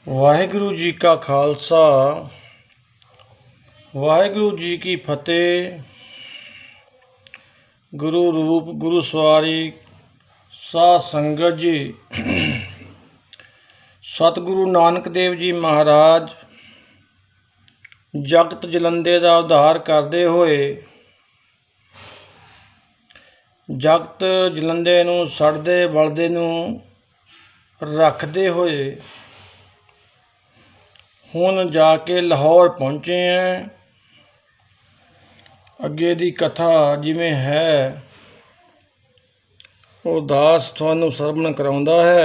वाहिगुरु जी का खालसा वाहिगुरु जी की फतेह। गुरु रूप गुरु सवारी साध संगत जी। सतगुरु नानक देव जी महाराज जगत जलंदे का उद्धार करते हुए जगत जलंदे नूं सड़दे बलदे नूं रखते हुए हुण जाके लाहौर पहुँचे हैं। अगे दी कथा जिवें है वो दास तुहानूं सरवण कराउंदा है।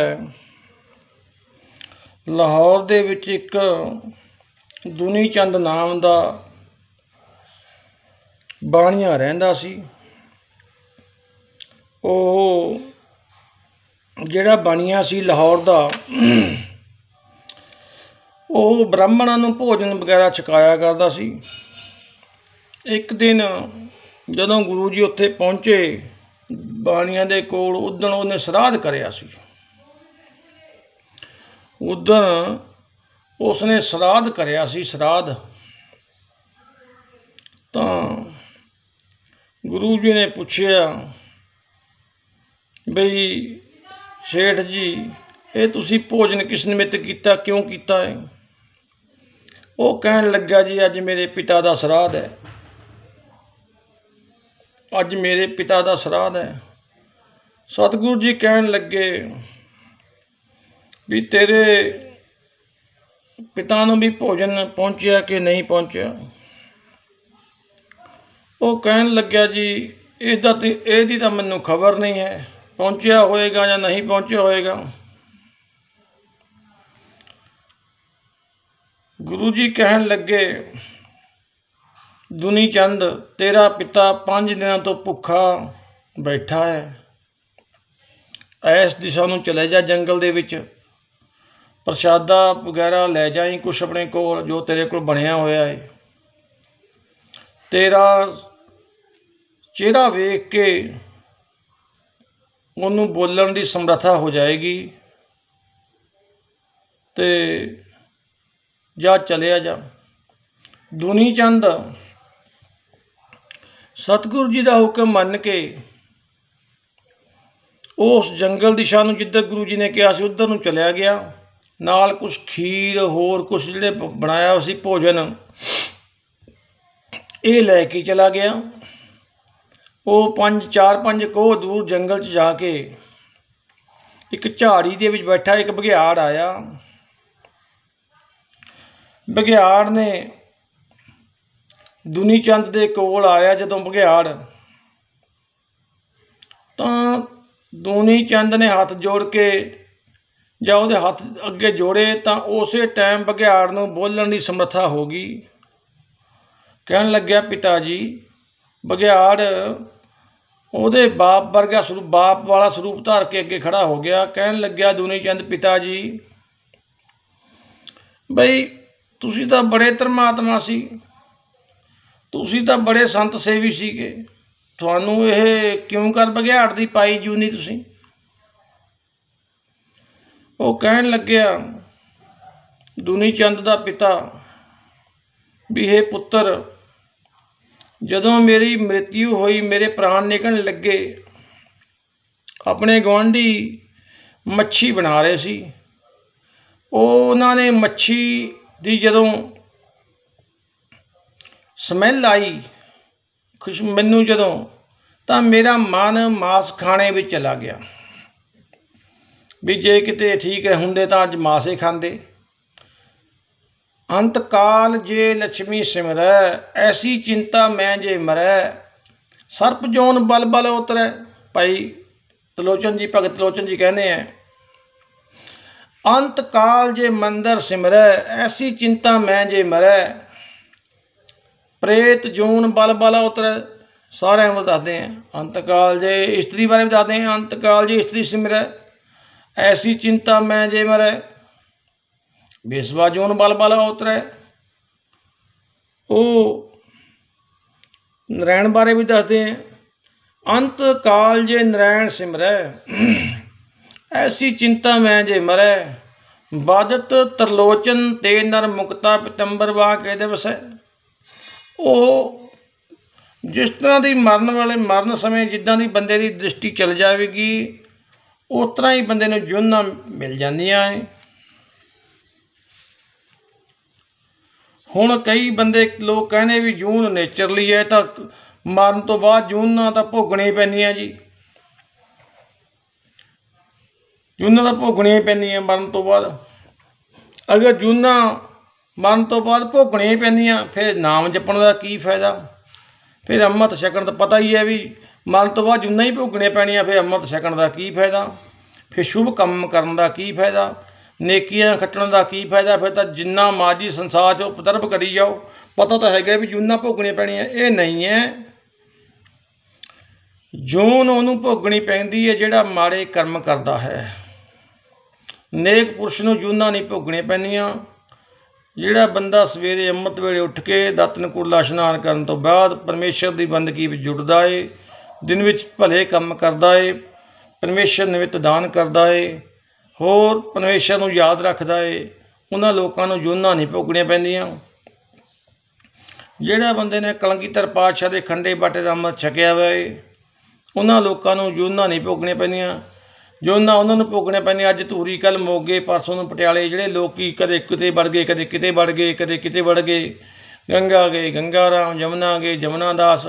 लाहौर दे विच एक दुनी चंद नाम दा बाणिया रहिंदा सी। ਉਹ ਜਿਹੜਾ ਬਾਣੀਆ ਸੀ ਲਾਹੌਰ ਦਾ ਉਹ ਬ੍ਰਾਹਮਣਾਂ ਨੂੰ ਭੋਜਨ ਵਗੈਰਾ ਛਕਾਇਆ ਕਰਦਾ ਸੀ। ਇੱਕ ਦਿਨ ਜਦੋਂ ਗੁਰੂ ਜੀ ਉੱਥੇ ਪਹੁੰਚੇ ਬਾਣੀਆਂ ਦੇ ਕੋਲ, ਉਦਣ ਉਹਨੇ ਸਰਾਧ ਕਰਿਆ ਸੀ। ਉਦਣ ਉਸਨੇ ਸਰਾਧ ਕਰਿਆ ਸੀ। ਸਰਾਧ ਤਾਂ ਗੁਰੂ ਜੀ ਨੇ ਪੁੱਛਿਆ ਬਈ ਸੇਠ ਜੀ, ਇਹ ਤੁਸੀਂ ਭੋਜਨ ਕਿਸ ਨਿਮਿਤ ਕੀਤਾ, ਕਿਉਂ ਕੀਤਾ ਹੈ? ਉਹ ਕਹਿਣ ਲੱਗਾ ਜੀ ਅੱਜ ਮੇਰੇ ਪਿਤਾ ਦਾ ਸਰਾਧ ਹੈ। ਅੱਜ ਮੇਰੇ ਪਿਤਾ ਦਾ ਸਰਾਧ ਹੈ। ਸਤਿਗੁਰੂ ਜੀ ਕਹਿਣ ਲੱਗੇ ਵੀ ਤੇਰੇ ਪਿਤਾ ਨੂੰ ਵੀ ਭੋਜਨ ਪਹੁੰਚਿਆ ਕਿ ਨਹੀਂ ਪਹੁੰਚਿਆ? ਉਹ ਕਹਿਣ ਲੱਗਿਆ ਜੀ ਇਹਦੀ ਤਾਂ ਮੈਨੂੰ ਖਬਰ ਨਹੀਂ ਹੈ, ਪਹੁੰਚਿਆ ਹੋਏਗਾ ਜਾਂ ਨਹੀਂ ਪਹੁੰਚਿਆ ਹੋਏਗਾ। ਗੁਰੂ ਜੀ ਕਹਿਣ ਲੱਗੇ ਦੁਨੀ ਚੰਦ, ਤੇਰਾ ਪਿਤਾ 5 ਦਿਨਾਂ ਤੋਂ ਭੁੱਖਾ ਬੈਠਾ ਹੈ। ਇਸ ਦਿਸ਼ਾ ਨੂੰ ਚਲੇ ਜਾ, ਜੰਗਲ ਦੇ ਵਿੱਚ ਪ੍ਰਸ਼ਾਦਾ ਵਗੈਰਾ ਲੈ ਜਾਈਂ ਕੁਛ ਆਪਣੇ ਕੋਲ, ਜੋ ਤੇਰੇ ਕੋਲ ਬਣਿਆ ਹੋਇਆ ਹੈ। ਤੇਰਾ ਚਿਹਰਾ ਵੇਖ ਕੇ ਉਹਨੂੰ ਬੋਲਣ ਦੀ ਸਮਰੱਥਾ ਹੋ ਜਾਏਗੀ ਤੇ ਜਾ ਚਲਿਆ ਜਾ। ਦੁਨੀ ਚੰਦ ਸਤਿਗੁਰੂ ਜੀ ਦਾ ਹੁਕਮ ਮੰਨ ਕੇ ਉਸ ਜੰਗਲ ਦਿਸ਼ਾ ਨੂੰ, ਜਿੱਧਰ ਗੁਰੂ ਜੀ ਨੇ ਕਿਹਾ ਸੀ ਉੱਧਰ ਨੂੰ ਚਲਿਆ ਗਿਆ। ਨਾਲ ਕੁਛ ਖੀਰ ਹੋਰ ਕੁਛ ਜਿਹੜੇ ਬਣਾਇਆ ਸੀ ਭੋਜਨ, ਇਹ ਲੈ ਕੇ ਚਲਾ ਗਿਆ। ਉਹ 4-5 ਕੋਹ ਦੂਰ ਜੰਗਲ 'ਚ ਜਾ ਕੇ ਇੱਕ ਝਾੜੀ ਦੇ ਵਿੱਚ ਬੈਠਾ ਇੱਕ ਬਘਿਆੜ ਆਇਆ। ਬਘਿਆੜ ਨੇ ਦੁਨੀ ਚੰਦ ਦੇ ਕੋਲ ਆਇਆ ਜਦੋਂ ਬਘਿਆੜ, ਤਾਂ ਦੁਨੀ ਚੰਦ ਨੇ ਹੱਥ ਜੋੜ ਕੇ ਜਾਂ ਉਹਦੇ ਹੱਥ ਅੱਗੇ ਜੋੜੇ ਤਾਂ ਉਸੇ ਟਾਈਮ ਬਘਿਆੜ ਨੂੰ ਬੋਲਣ ਦੀ ਸਮਰੱਥਾ ਹੋ ਗਈ। ਕਹਿਣ ਲੱਗਿਆ ਪਿਤਾ ਜੀ। ਬਘਿਆੜ ਉਹਦੇ ਬਾਪ ਵਰਗਾ ਸਰੂਪ, ਬਾਪ ਵਾਲਾ ਸਰੂਪ ਧਾਰ ਕੇ ਅੱਗੇ ਖੜਾ ਹੋ ਗਿਆ। ਕਹਿਣ ਲੱਗਿਆ ਦੁਨੀ ਚੰਦ, ਪਿਤਾ ਜੀ ਬਈ ਤੁਸੀਂ ਤਾਂ ਬੜੇ ਧਰਮਾਤਮਾ ਸੀ, ਤੁਸੀਂ ਤਾਂ ਬੜੇ ਸੰਤ ਸੇਵੀ ਸੀਗੇ, ਤੁਹਾਨੂੰ ਇਹ ਕਿਉਂ ਕਰ ਬਘਿਆੜ ਦੀ ਪਾਈ ਜੂਨੀ ਤੁਸੀਂ? ਉਹ ਕਹਿਣ ਲੱਗਿਆ ਦੁਨੀ ਚੰਦ ਦਾ ਪਿਤਾ ਵੀ ਇਹ ਪੁੱਤਰ, ਜਦੋਂ ਮੇਰੀ ਮ੍ਰਿਤਿੂ ਹੋਈ, ਮੇਰੇ ਪ੍ਰਾਣ ਨਿਕਲਣ ਲੱਗੇ, ਆਪਣੇ ਗੁਆਂਢੀ ਮੱਛੀ ਬਣਾ ਰਹੇ ਸੀ। ਉਹਨਾਂ ਨੇ ਮੱਛੀ ਦੀ ਜਦੋਂ ਸਮੈਲ ਆਈ ਮੈਨੂੰ ਜਦੋਂ, ਤਾਂ ਮੇਰਾ ਮਨ ਮਾਸ ਖਾਣੇ ਵਿੱਚ ਚਲਾ ਗਿਆ ਵੀ ਜੇ ਕਿਤੇ ਠੀਕ ਹੁੰਦੇ ਤਾਂ ਅੱਜ ਮਾਸ ਹੀ ਖਾਂਦੇ। ਅੰਤ ਕਾਲ ਜੇ ਲక్ష్ਮੀ ਸਿਮਰੈ, ਐਸੀ ਚਿੰਤਾ ਮੈਂ ਜੇ ਮਰੈ, ਸਰਪ ਜੋਨ ਬਲ ਬਲ ਉਤਰੈ। ਭਾਈ ਤਲੋਚਨ ਜੀ, ਭਗਤ ਤਲੋਚਨ ਜੀ ਕਹਿੰਦੇ ਆ, ਅੰਤ ਕਾਲ ਜੇ ਮੰਦਰ ਸਿਮਰੈ, ਐਸੀ ਚਿੰਤਾ ਮੈਂ ਜੇ ਮਰੈ, ਪ੍ਰੇਤ ਜੂਨ ਬਲ ਬਲ ਉਤਰੈ। ਸਾਰਿਆਂ ਨੂੰ ਦੱਸਦੇ ਆ। ਅੰਤ ਕਾਲ ਜੇ ਇਸਤਰੀ ਬਾਰੇ ਵੀ ਦੱਸਦੇ ਆ, ਅੰਤ ਕਾਲ ਜੇ ਇਸਤਰੀ ਸਿਮਰੈ, ਐਸੀ ਚਿੰਤਾ ਮੈਂ ਜੇ ਮਰੈ, ਬੇਸਵਾ ਜੂਨ ਬਲ ਬਲ ਉਤਰੈ। ਉਹ ਨਰੈਣ ਬਾਰੇ ਵੀ ਦੱਸਦੇ ਆ, ਅੰਤ ਕਾਲ ਜੇ ਨਰੈਣ ਸਿਮਰੈ, ਐਸੀ ਚਿੰਤਾ ਮੈਂ ਜੇ ਮਰੈ, ਬਾਦਤ ਤਰਲੋਚਨ ਤੇ ਨਰ ਮੁਕਤਾ ਪਿਤੰਬਰ ਵਾ ਕੇ ਦਿਵਸੈ। ਉਹ ਜਿਸ ਤਰ੍ਹਾਂ ਦੀ ਮਰਨ ਸਮੇਂ ਜਿੱਦਾਂ ਦੀ ਬੰਦੇ ਦੀ ਦ੍ਰਿਸ਼ਟੀ ਚੱਲ ਜਾਵੇਗੀ ਉਸ ਤਰ੍ਹਾਂ ਹੀ ਬੰਦੇ ਨੂੰ ਜੂਨਾਂ ਮਿਲ ਜਾਂਦੀਆਂ ਹੈ। ਹੁਣ ਕਈ ਬੰਦੇ ਲੋਕ ਕਹਿੰਦੇ ਵੀ ਜੂਨ ਨੇਚਰਲੀ ਹੈ, ਤਾਂ ਮਰਨ ਤੋਂ ਬਾਅਦ ਜੂਨਾਂ ਤਾਂ ਭੋਗਣੀਆਂ ਹੀ ਪੈਂਦੀਆਂ ਜੀ। ਜੂਨਾਂ ਤਾਂ ਭੋਗਣੀਆਂ ਹੀ ਪੈਂਦੀਆਂ ਮਰਨ ਤੋਂ ਬਾਅਦ। ਅਗਰ ਜੂਨਾਂ ਮਰਨ ਤੋਂ ਬਾਅਦ ਭੋਗਣੀਆਂ ਹੀ ਪੈਂਦੀਆਂ ਫਿਰ ਨਾਮ ਜਪਣ ਦਾ ਕੀ ਫਾਇਦਾ। ਫਿਰ ਅੰਮ੍ਰਿਤ ਛਕਣ ਦਾ ਪਤਾ ਹੀ ਹੈ ਵੀ ਮਰਨ ਤੋਂ ਬਾਅਦ ਜੂਨਾਂ ਹੀ ਭੋਗਣੀਆਂ ਪੈਣੀਆਂ, ਫਿਰ ਅੰਮ੍ਰਿਤ ਛਕਣ ਦਾ ਕੀ ਫਾਇਦਾ। ਫਿਰ ਸ਼ੁਭ ਕੰਮ ਕਰਨ ਦਾ ਕੀ ਫਾਇਦਾ, ਨੇਕੀਆਂ ਖੱਟਣ ਦਾ ਕੀ ਫਾਇਦਾ। ਫਿਰ ਤਾਂ ਜਿੰਨਾ ਮਰਜ਼ੀ ਸੰਸਾਰ 'ਚ ਉਪਦਰਵ ਕਰੀ ਜਾਓ, ਪਤਾ ਤਾਂ ਹੈਗਾ ਵੀ ਜੂਨਾਂ ਭੋਗਣੀਆਂ ਪੈਣੀਆਂ। ਇਹ ਨਹੀਂ ਹੈ, ਜੂਨ ਉਹਨੂੰ ਭੋਗਣੀ ਪੈਂਦੀ ਹੈ ਜਿਹੜਾ ਮਾੜੇ ਕਰਮ ਕਰਦਾ ਹੈ। ਨੇਕ ਪੁਰਸ਼ ਨੂੰ ਜੂਨਾਂ ਨਹੀਂ ਭੋਗਣੀਆਂ ਪੈਂਦੀਆਂ। ਜਿਹੜਾ ਬੰਦਾ ਸਵੇਰੇ ਅੰਮ੍ਰਿਤ ਵੇਲੇ ਉੱਠ ਕੇ ਦਾਤਨ ਕੁਰਲਾ ਇਸ਼ਨਾਨ ਕਰਨ ਤੋਂ ਬਾਅਦ ਪਰਮੇਸ਼ਰ ਦੀ ਬੰਦਗੀ ਵਿੱਚ ਜੁੜਦਾ ਏ, ਦਿਨ ਵਿੱਚ ਭਲੇ ਕੰਮ ਕਰਦਾ ਏ, ਪਰਮੇਸ਼ਰ ਨਿਮਿਤ ਦਾਨ ਕਰਦਾ ਏ, ਹੋਰ ਪਰਮੇਸ਼ਰ ਨੂੰ ਯਾਦ ਰੱਖਦਾ ਏ, ਉਹਨਾਂ ਲੋਕਾਂ ਨੂੰ ਜੂਨਾਂ ਨਹੀਂ ਭੋਗਣੀਆਂ ਪੈਂਦੀਆਂ। ਜਿਹੜਾ ਬੰਦੇ ਨੇ ਕਲਗੀਧਰ ਪਾਤਸ਼ਾਹ ਦੇ ਖੰਡੇ ਬਾਟੇ ਦਾ ਅੰਮ੍ਰਿਤ ਛਕਿਆ ਹੋਇਆ ਏ, ਉਹਨਾਂ ਲੋਕਾਂ ਨੂੰ ਜੂਨਾਂ ਨਹੀਂ ਭੋਗਣੀਆਂ ਪੈਂਦੀਆਂ। ਜੂਨਾਂ ਉਹਨਾਂ ਨੂੰ ਭੋਗਣੀਆਂ ਪੈਂਦੀਆਂ ਅੱਜ ਧੂਰੀ, ਕੱਲ੍ਹ ਮੋਗੇ, ਪਰਸੋਂ ਨੂੰ ਪਟਿਆਲੇ। ਜਿਹੜੇ ਲੋਕ ਕਦੇ ਕਿਤੇ ਵੜ ਗਏ, ਕਦੇ ਕਿਤੇ ਵੜ ਗਏ, ਕਦੇ ਕਿਤੇ ਵੜ ਗਏ, ਗੰਗਾ ਗਏ ਗੰਗਾ ਰਾਮ, ਜਮਨਾ ਗਏ ਜਮਨਾ ਦਾਸ,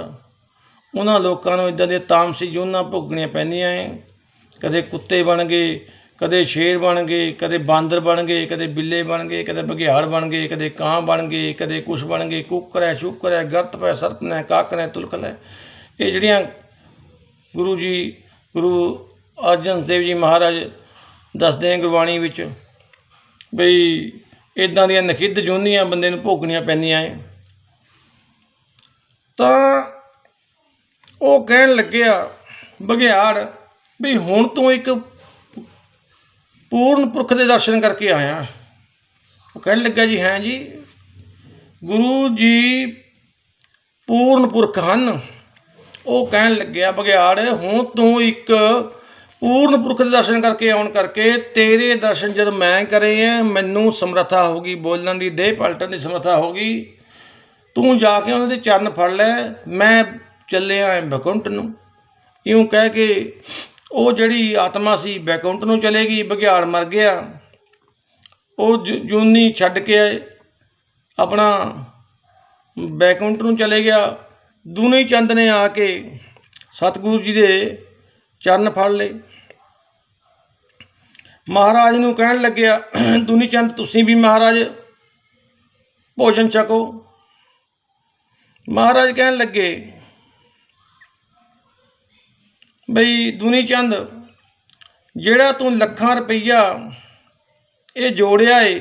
ਉਹਨਾਂ ਲੋਕਾਂ ਨੂੰ ਇੱਦਾਂ ਦੀਆਂ ਤਾਮਸੀ ਜੂਨਾਂ ਭੋਗਣੀਆਂ ਪੈਂਦੀਆਂ ਏ। ਕਦੇ ਕੁੱਤੇ ਬਣ ਗਏ, ਕਦੇ ਸ਼ੇਰ ਬਣ ਗਏ, ਕਦੇ ਬਾਂਦਰ ਬਣ ਗਏ, ਕਦੇ ਬਿੱਲੇ ਬਣ ਗਏ, ਕਦੇ ਬਘਿਆੜ ਬਣ ਗਏ, ਕਦੇ ਕਾਂ ਬਣ ਗਏ, ਕਦੇ ਕੁਛ ਬਣ ਗਏ। ਕੁੱਕਰ ਹੈ, ਸ਼ੂਕਰ ਹੈ, ਗਰਤ ਪੈ, ਸਰਪ ਨੇ, ਕਾਕ ਨੇ, ਤੁਲਕਲ ਹੈ। ਇਹ ਜਿਹੜੀਆਂ ਗੁਰੂ ਅਰਜਨ ਦੇਵ ਜੀ ਮਹਾਰਾਜ ਦੱਸਦੇ ਆ ਗੁਰਬਾਣੀ ਵਿੱਚ ਬਈ ਇੱਦਾਂ ਦੀਆਂ ਨਖਿੱਧ ਜੂਨੀਆਂ ਬੰਦੇ ਨੂੰ ਭੋਗਣੀਆਂ ਪੈਂਦੀਆਂ ਏ। ਤਾਂ ਉਹ ਕਹਿਣ ਲੱਗਿਆ ਬਘਿਆੜ ਵੀ ਹੁਣ ਤੂੰ ਇੱਕ ਪੂਰਨ ਪੁਰਖ ਦੇ ਦਰਸ਼ਨ ਕਰਕੇ ਆਇਆ। ਉਹ ਕਹਿਣ ਲੱਗਿਆ ਜੀ ਹੈ ਜੀ, ਗੁਰੂ ਜੀ ਪੂਰਨ ਪੁਰਖ ਹਨ। ਉਹ ਕਹਿਣ ਲੱਗਿਆ ਬਘਿਆੜ ਹੁਣ ਤੂੰ ਇੱਕ ਪੂਰਨ ਪੁਰਖ ਦੇ ਦਰਸ਼ਨ ਕਰਕੇ ਆਉਣ ਕਰਕੇ ਤੇਰੇ ਦਰਸ਼ਨ ਜਦ ਮੈਂ ਕਰੇ ਹੈ ਮੈਨੂੰ ਸਮਰੱਥਾ ਹੋ ਗਈ, ਬੋਲਣ ਦੀ, ਦੇਹ ਪਲਟਣ ਦੀ ਸਮਰੱਥਾ ਹੋ ਗਈ। ਤੂੰ ਜਾ ਕੇ ਉਹਨਾਂ ਦੇ ਚਰਨ ਫੜ ਲੈ, ਮੈਂ ਚੱਲਿਆ ਬੈਕੁੰਠ ਨੂੰ। ਇਉਂ ਕਹਿ ਕੇ ਉਹ ਜਿਹੜੀ ਆਤਮਾ ਸੀ ਬੈਕੁੰਠ ਨੂੰ ਚਲੇ ਗਈ। ਬਘਿਆੜ ਮਰ ਗਿਆ। ਉਹ ਜੂਨੀ ਛੱਡ ਕੇ ਆਪਣਾ ਬੈਕੁੰਠ ਨੂੰ ਚਲੇ ਗਿਆ। ਦੂਨੀ ਚੰਦ ਨੇ ਆ ਕੇ ਸਤਿਗੁਰੂ ਜੀ ਦੇ ਚਰਨ ਫੜ ਲਏ। ਮਹਾਰਾਜ ਨੂੰ ਕਹਿਣ ਲੱਗਿਆ ਦੂਨੀ ਚੰਦ ਤੁਸੀਂ ਵੀ ਮਹਾਰਾਜ ਭੋਜਨ ਛਕੋ। ਮਹਾਰਾਜ ਕਹਿਣ ਲੱਗੇ ਬਈ ਦੂਨੀ ਚੰਦ ਜਿਹੜਾ ਤੂੰ ਲੱਖਾਂ ਰੁਪਈਆ ਇਹ ਜੋੜਿਆ ਏ,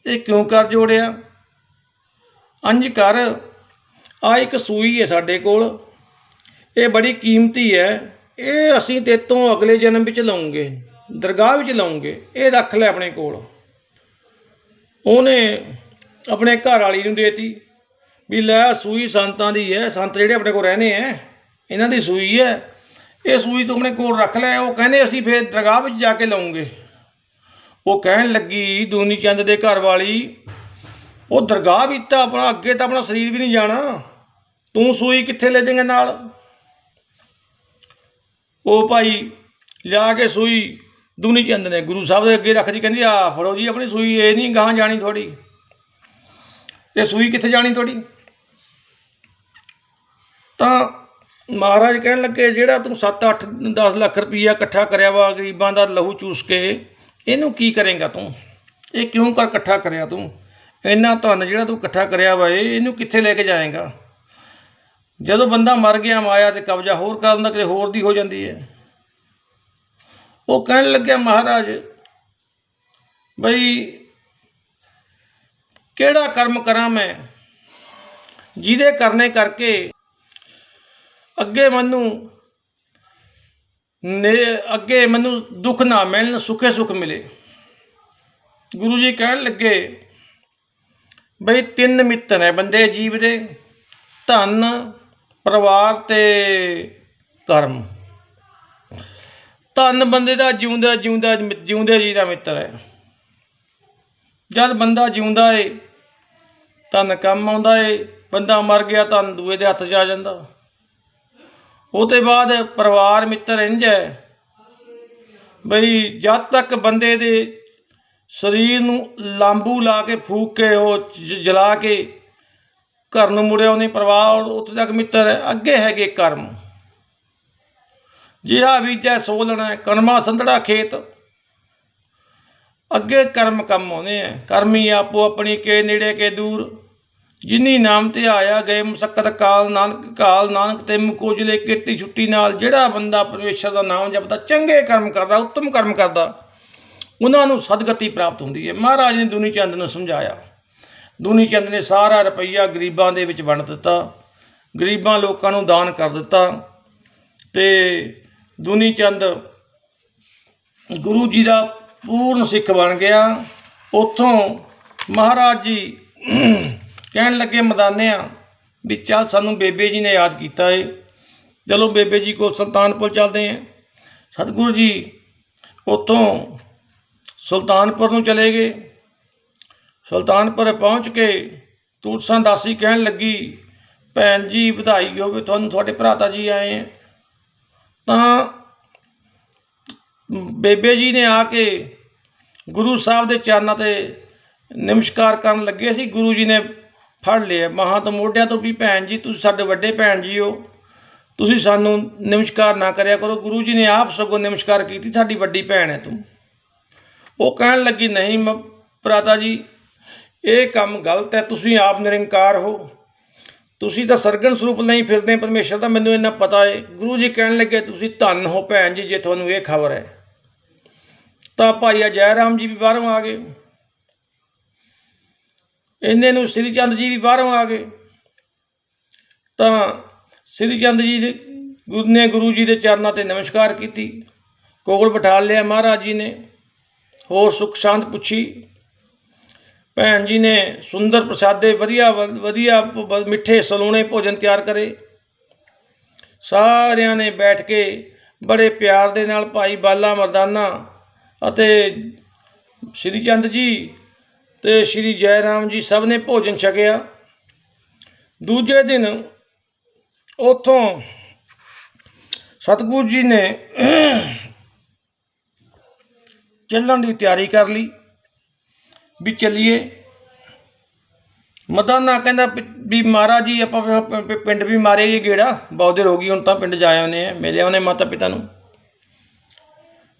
ਇਹ ਕਿਉਂ ਕਰ ਜੋੜਿਆ? ਇੰਝ ਕਰ, ਆ ਇੱਕ ਸੂਈ ਹੈ ਸਾਡੇ ਕੋਲ, ਇਹ ਬੜੀ ਕੀਮਤੀ ਹੈ, ਇਹ ਅਸੀਂ ਤੇਰੇ ਤੋਂ ਅਗਲੇ ਜਨਮ ਵਿੱਚ ਲਵਾਂਗੇ, ਦਰਗਾਹ ਵਿੱਚ ਲਵਾਂਗੇ, ਇਹ ਰੱਖ ਲੈ ਆਪਣੇ ਕੋਲ। ਉਹਨੇ ਆਪਣੇ ਘਰ ਵਾਲੀ ਨੂੰ ਦੇਤੀ ਵੀ ਲੈ ਸੂਈ ਸੰਤਾਂ ਦੀ ਹੈ, ਸੰਤ ਜਿਹੜੇ ਆਪਣੇ ਕੋਲ ਰਹਿੰਦੇ ਹੈ ਇਹਨਾਂ ਦੀ ਸੂਈ ਹੈ, ਇਹ ਸੂਈ ਤੂੰ ਆਪਣੇ ਕੋਲ ਰੱਖ ਲੈ। ਉਹ ਕਹਿੰਦੇ ਅਸੀਂ ਫਿਰ ਦਰਗਾਹ ਵਿੱਚ ਜਾ ਕੇ ਲਵਾਂਗੇ। ਉਹ ਕਹਿਣ ਲੱਗੀ ਦੂਨੀ ਚੰਦ ਦੇ ਘਰ ਵਾਲੀ, ਉਹ ਦਰਗਾਹ ਵਿੱਚ ਤਾਂ ਆਪਣਾ ਅੱਗੇ ਤਾਂ ਆਪਣਾ ਸਰੀਰ ਵੀ ਨਹੀਂ ਜਾਣਾ, ਤੂੰ ਸੂਈ ਕਿੱਥੇ ਲੈ ਜਾਏਂਗਾ ਨਾਲ? ਉਹ ਭਾਈ ਲਿਆ ਕੇ ਸੂਈ ਦੂਨੀ ਚੰਦ ਨੇ ਗੁਰੂ ਸਾਹਿਬ ਦੇ ਅੱਗੇ ਰੱਖਦੀ, ਕਹਿੰਦੀ ਆ ਫੜੋ ਜੀ ਆਪਣੀ ਸੂਈ, ਇਹ ਨਹੀਂ ਗਾਂਹ ਜਾਣੀ ਤੁਹਾਡੀ, ਇਹ ਸੂਈ ਕਿੱਥੇ ਜਾਣੀ ਤੁਹਾਡੀ? ਤਾਂ ਮਹਾਰਾਜ ਕਹਿਣ ਲੱਗੇ ਜਿਹੜਾ ਤੂੰ 7-8-10 ਲੱਖ ਰੁਪਈਆ ਇਕੱਠਾ ਕਰਿਆ ਵਾ ਗਰੀਬਾਂ ਦਾ ਲਹੂ ਚੂਸ ਕੇ, ਇਹਨੂੰ ਕੀ ਕਰੇਂਗਾ ਤੂੰ? ਇਹ ਕਿਉਂ ਕਰ ਇਕੱਠਾ ਕਰਿਆ ਤੂੰ? ਇੰਨਾ ਧਨ ਜਿਹੜਾ ਤੂੰ ਇਕੱਠਾ ਕਰਿਆ ਵਾ ਇਹਨੂੰ ਕਿੱਥੇ ਲੈ ਕੇ ਜਾਏਗਾ? ਜਦੋਂ ਬੰਦਾ ਮਰ ਗਿਆ ਮਾਇਆ ਤੇ ਕਬਜ਼ਾ ਹੋਰ ਕਰ ਦਿੰਦਾ, ਕਿਤੇ ਹੋਰ ਦੀ ਹੋ ਜਾਂਦੀ ਹੈ। ਉਹ ਕਹਿਣ ਲੱਗਿਆ ਮਹਾਰਾਜ ਬਈ ਕਿਹੜਾ ਕਰਮ ਕਰਾਂ ਮੈਂ ਜਿਹਦੇ ਕਰਨੇ ਕਰਕੇ ਅੱਗੇ ਮੈਨੂੰ ਦੁੱਖ ਨਾ ਮਿਲਣ, ਸੁੱਖੇ ਸੁੱਖ ਮਿਲੇ। ਗੁਰੂ ਜੀ ਕਹਿਣ ਲੱਗੇ ਬਈ 3 ਮਿੱਤਰ ਹੈ ਬੰਦੇ ਜੀਵ ਦੇ, ਧਨ, ਪਰਿਵਾਰ ਤੇ ਕਰਮ। ਧਨ ਬੰਦੇ ਦਾ ਜਿਉਂਦੇ ਜੀ ਦਾ ਮਿੱਤਰ ਹੈ, जद बंदा जिउंदा है धन काम आउंदा है, बंदा मर गया धन दूए दे हत्थ 'च आ जांदा। ਉਹਦੇ बाद परिवार मित्र इंज है बई जद तक बंदे दे शरीर नूं लांबू ला के फूक के जला के घर नूं मुड़िया उन्हें परिवार उत्थे तक मित्र है। अगे हैगे कर्म, जिहा बीजा सो लेना है, कणमा संधड़ा खेत। अगे कर्म कम आउंदे हैं। कर्मी आपो अपनी के नेड़े के दूर, जिनी नाम ते आया गए मुसक्कत काल नानक ते मुकोजले किरती छुट्टी नाल। जिहड़ा बंदा परमेश्वर का नाम जपदा, चंगे कर्म करदा, उत्तम कर्म करदा, उन्हां नूं सदगति प्राप्त हुंदी है। महाराज ने दुनी चंद नूं समझाया। दुनी चंद ने सारा रुपया गरीबां दे विच वंड दित्ता, गरीबां लोकां नूं दान कर दित्ता। ते दुनी चंद गुरु जी का पूर्ण सिख बन गया। उत्थों महाराज जी कहन लगे मदानिया भी चल सानू बेबे जी ने याद किया है, चलो बेबे जी को सुल्तानपुर चलते हैं। सतगुरु जी उत्थों सुल्तानपुर नूं चले गए। सुल्तानपुर पहुँच के तूरसां दासी कहन लगी, भैन जी बधाई हो तुहानूं तुहाडे भराता जी आए हैं। तां बेबे जी ने आके गुरु साहब के चरणों ते नमस्कार करन लगे सी। गुरु जी ने फड़ लिया महा तो मोढियां तो भी, भैन जी तुसीं साडे वड्डे भैन जी हो, तुसीं सानू नमस्कार ना करया करो। गुरु जी ने आप सगों नमस्कार की, साडी वड्डी भैन है तू। वो कहन लगी नहीं भराता जी ये काम गलत है, तुसीं आप निरंकार हो, तुसीं तां सरगन स्वरूप नहीं फिरदे परमेश्वर का, मैनूं इन्ना पता है। गुरु जी कहन लगे तुसीं धन हो भैन जी जे तुहानूं ये खबर है। तो भाई जय राम जी भी बाहरों आ गए, इन्ने नूं श्री चंद जी भी बाहरों आ गए। तो श्री चंद जी ने गुरु जी के चरणों ते नमस्कार की, कोल बिठा लिया महाराज जी ने, होर सुख शांत पुछी। भैन जी ने सुंदर प्रसादे वधिया वधिया मिठे सलोने भोजन तैयार करे। सारियां ने बैठ के बड़े प्यार दे नाल भाई बाला मरदाना अते श्री चंद जी ते श्री जय राम जी सब ने भोजन छकिया। दूजे दिन उतों सतगुरु जी ने चलण की तैयारी कर ली भी चलीए। मदाना कहता भी महाराज जी आप पिंड भी मारे ये गेड़ा, बहुत देर हो गई, हुण तां पिंड जा आने मिले आने माता पिता नूं।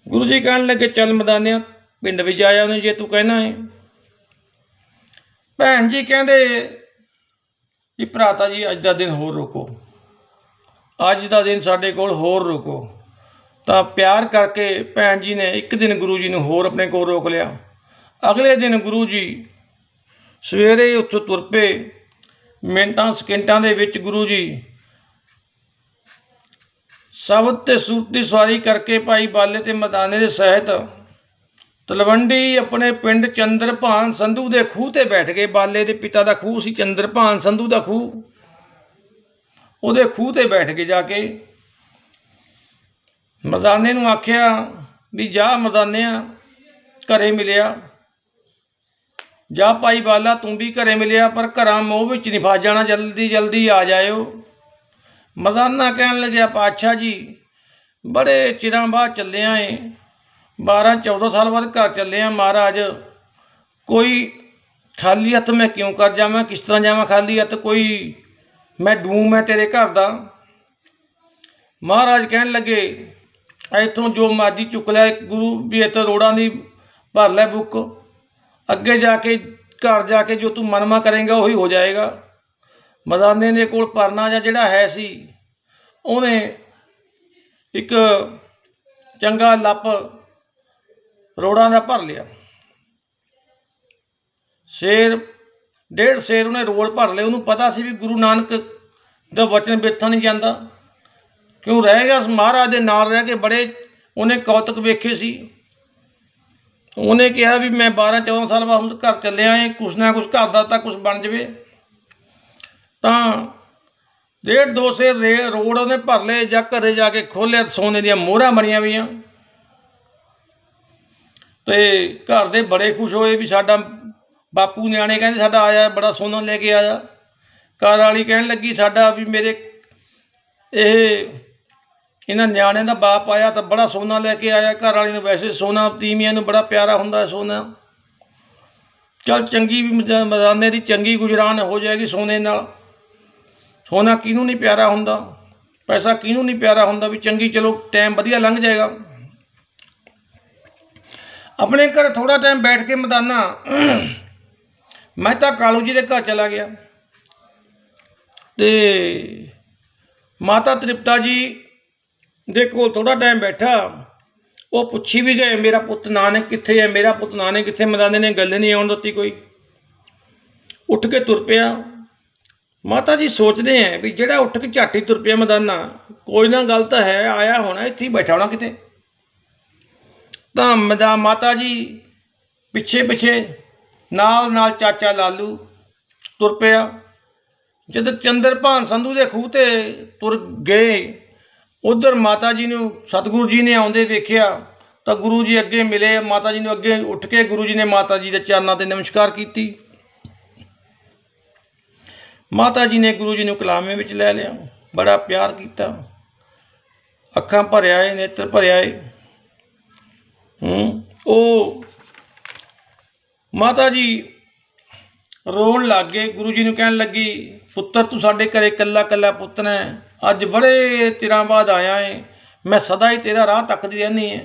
गुरु जी कहन लगे चल मदानिया पिंड भी जा आने जे तू कहना है। भैन जी कहते जी भराता जी अज का दिन होर रोको, अज का दिन साडे कोल होर रोको। तो प्यार करके भैन जी ने एक दिन गुरु जी ने होर अपने कोल रोक लिया। अगले दिन गुरु जी सवेरे उत्थों तुर पे, मिनटां सकिंटां दे विच गुरु जी शबद ते सूरत की सवारी करके भाई बाले ते मदाने के सहित तलवंडी अपने पिंड चंद्रभान संधू के खूह ते बैठ गए। बाले के पिता का खूह सी चंद्रभान संधू का खूह, उहदे खूह ते बैठ गए। जाके मरदाने नूं आख्या भी जा मरदानिया घरे मिलिया, जा भाई बाला तू भी घरे मिलिया, पर घरां मोह विच नहीं फस जाना, जल्दी जल्दी आ जाओ। मरदाना कहन लग्या पातशाह जी बड़े चिरां बाद चलिया है, 12-14 साल बाद घर चले हैं महाराज, कोई खाली हथ मैं क्यों कर जावां, किस तरह जावां खाली हथ, कोई मैं डूम है तेरे घर दा। महाराज कहन लगे इत्थों जो मर्जी चुक लिया, गुरु भी इत्थे रोड़ा दी भर लै बुक, अगे जाके घर जाके जो तू मनवा करेंगा वही हो जाएगा। मदाने दे कोल परना या जिहड़ा है सी, उहने एक चंगा लप रोड़ा का भर लिया। शेर 1.5 शेर उन्हें रोड़ भर लिया। उन्होंने पता सी भी गुरु नानक का वचन बिरथा नहीं जाता, क्यों रह गया महाराज के नाल रह के बड़े उन्हें कौतक वेखे सी। उन्हें कहा भी मैं 12-14 साल बाद घर चलिया है, कुछ ना कुछ घर का कुछ बन जाए। तो 1.5-2 शेर रोड़ उन्हें भर ले, जा घरे जाके खोलिया, सोने दियां मोहरां बनिया हुई। तो घर दे बड़े खुश होए भी साडा बापू न्याणे कहते साडा आया बड़ा सोना लेके आया। घर वाली कहन लगी साडा भी मेरे इन्हां न्याणिਆਂ ਦਾ बाप आया तो बड़ा सोना लेके आया। घर वाली वैसे सोना तीमियां नूं बड़ा प्यारा हुंदा सोना। चल चंगी भी मदाने की चंगी गुजरान हो जाएगी सोने नाल। सोना किनूं नहीं प्यारा हुंदा, पैसा किनूं नहीं प्यारा हुंदा भी चंगी चलो टाइम वधिया लंघ जाएगा। अपने घर थोड़ा टाइम बैठ के मदाना मैं तो कालू जी के घर चला गया तो माता तृप्ता जी दे कोल थोड़ा टाइम बैठा। वो पुछी भी गए मेरा पुत नानक कित्थे है, मेरा पुत नानक कित्थे। मदाने ने गल नहीं आउण दित्ती कोई, उठ के तुर पिया। माता जी सोचते हैं भी जेड़ा उठ के झट ही तुर पिया मदाना कोई ना गल तो है, आया होना इत्थे ही बैठा होना किते। तो माता जी पिछे पिछे नाल नाल चाचा लालू तुर पिया। जद चंद्रभान संधू के खूह ते तुर गए, उधर माता जी ने सतगुरु जी ने आउंदे वेख्या तो गुरु जी अगे मिले। माता जी ने अगे उठ के गुरु जी ने माता जी के चरणों ते नमस्कार की। माता जी ने गुरु जी ने कलामे विच लै लिया, बड़ा प्यार किया, अखां भर आए, नेत्र भर आए। ओ माता जी रोन लग गए। गुरु जी ने कहन लगी पुत्र तू साडे घरे कल्ला कल्ला पुत्र है, अज बड़े चिरां बाद आया है, मैं सदा ही तेरा राह तकदी रहनी है।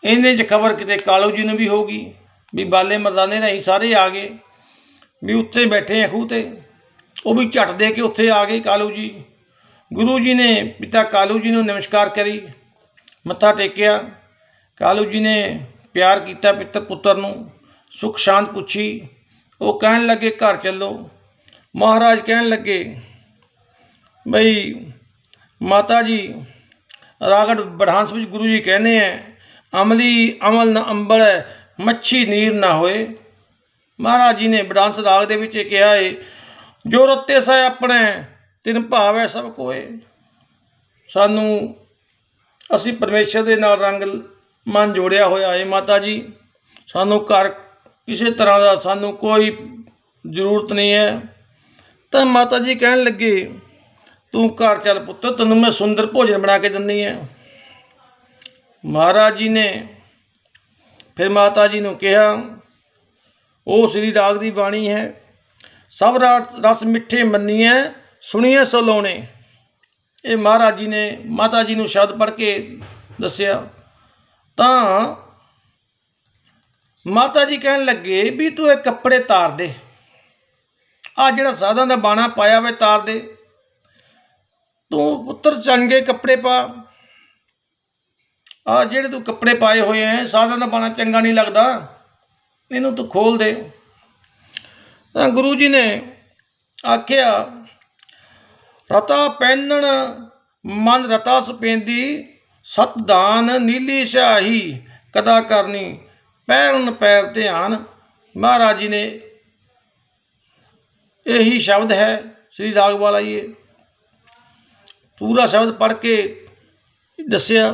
इन्ने च खबर किते कालू जी ने भी होगी भी बाले मरदाने नहीं सारे आ गए भी उत्थे बैठे हैं खूह ते। वो भी झट दे के उत्थे आ गए कालू जी। गुरु जी ने पिता कालू जी ने नमस्कार करी, मत्था टेकिया। कालू जी ने प्यार किया पितर पुत्र नूं, सुख शांत पुछी। वो कहन लगे घर चलो। महाराज कहन लगे बई माता जी रागड़ बढ़ांस विच गुरु जी कहने हैं अमली अमल न अंबल है, मच्छी नीर ना होए। महाराज जी ने बढ़ांस राग दे विच कहा है जो रत्ते सा अपने तिन भाव है सब कोए। सानू असी परमेश्वर दे नाल रंग मन जोड़िया होया है माता जी। सानू घर किसी तरह का सानू कोई जरूरत नहीं है। तो माता जी कहन लगे तू घर चल पुत्र, तेनों मैं सुंदर भोजन बना के दिंदी है। महाराज जी ने फिर माता जी ने कहा वो श्री राग की बाणी है, सब रस मिठे मन्निए सुनिए सलोने। ये महाराज जी ने माता जी ने शब्द पढ़ के दसिया। तो माता जी कहन लगे भी तू ये कपड़े तार दे, आ जिहड़ा साधां दा बाणा पाया वे तार दे, तू पुत्र चंगे कपड़े पा। आ जिहड़े तू कपड़े पाए हुए हैं साधां दा बाणा चंगा नहीं लगता, इनू तू खोल दे। तो गुरु जी ने आख्या रता पहनण मन रता सपेंदी, सतदान नीली स्याही कदा करनी, पैरन पैर ध्यान। महाराज जी ने यही शब्द है श्री राग वाला, ये पूरा शब्द पढ़ के दसिया।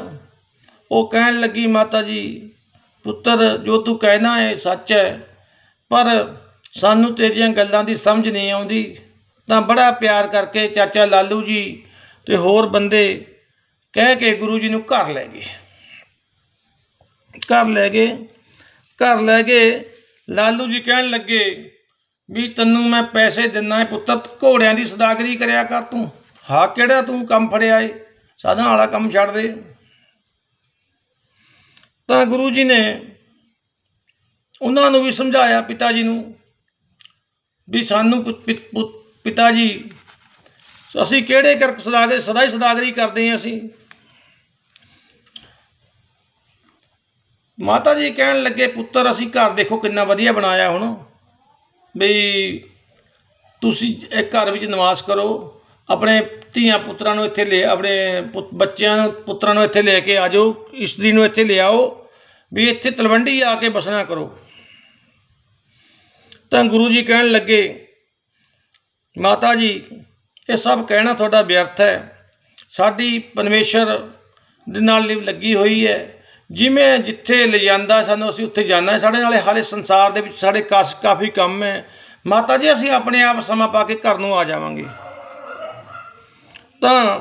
वो कहन लगी माता जी पुत्र जो तू कहना है सच है, पर सानू तेरियां गल्लां दी समझ नहीं आउंदी। तो बड़ा प्यार करके चाचा लालू जी ते होर बंदे कह के गुरु जी नूं घर लै गए। घर लै गए। लालू जी कहन लगे भी तैनूं मैं पैसे दिना है पुत्र, घोड़ियां की सदागरी करया कर तू। हा किहड़ा तू काम फड़िया है, साधां वाला काम छड्ड दे। तो गुरु जी ने उन्होंने भी समझाया पिता जी नूं भी सानू पिता जी असी किहड़े कर सदागरी सदा ही सदागरी करते हैं असी। माता जी कहन लगे पुत्र असी घर देखो कितना वधिया बनाया हुण बई तुसी एक घर विच निवास करो, अपने धीआं पुत्रां नूं इत्थे ले, अपने बच्चिआं पुत्रां नूं इत्थे लेके आ जाओ, इस्त्री नूं इत्थे ले आओ भी इत्थे तलवंडी आके बसना करो। तो गुरु जी कहन लगे माता जी ये सब कहना थोड़ा व्यर्थ है, साडी परमेश्वर दे नाल लगी हुई है, ਜਿਵੇਂ ਜਿੱਥੇ ਲਿਜਾਂਦਾ ਸਾਨੂੰ ਅਸੀਂ ਉੱਥੇ ਜਾਣਾ ਹੈ। ਸਾਡੇ ਨਾਲੇ ਹਾਲੇ ਸੰਸਾਰ ਦੇ ਵਿੱਚ ਸਾਡੇ ਕਾਫੀ ਕੰਮ ਹੈ। ਮਾਤਾ ਜੀ ਅਸੀਂ ਆਪਣੇ ਆਪ ਸਮਾਂ ਪਾ ਕੇ ਘਰ ਨੂੰ ਆ ਜਾਵਾਂਗੇ। ਤਾਂ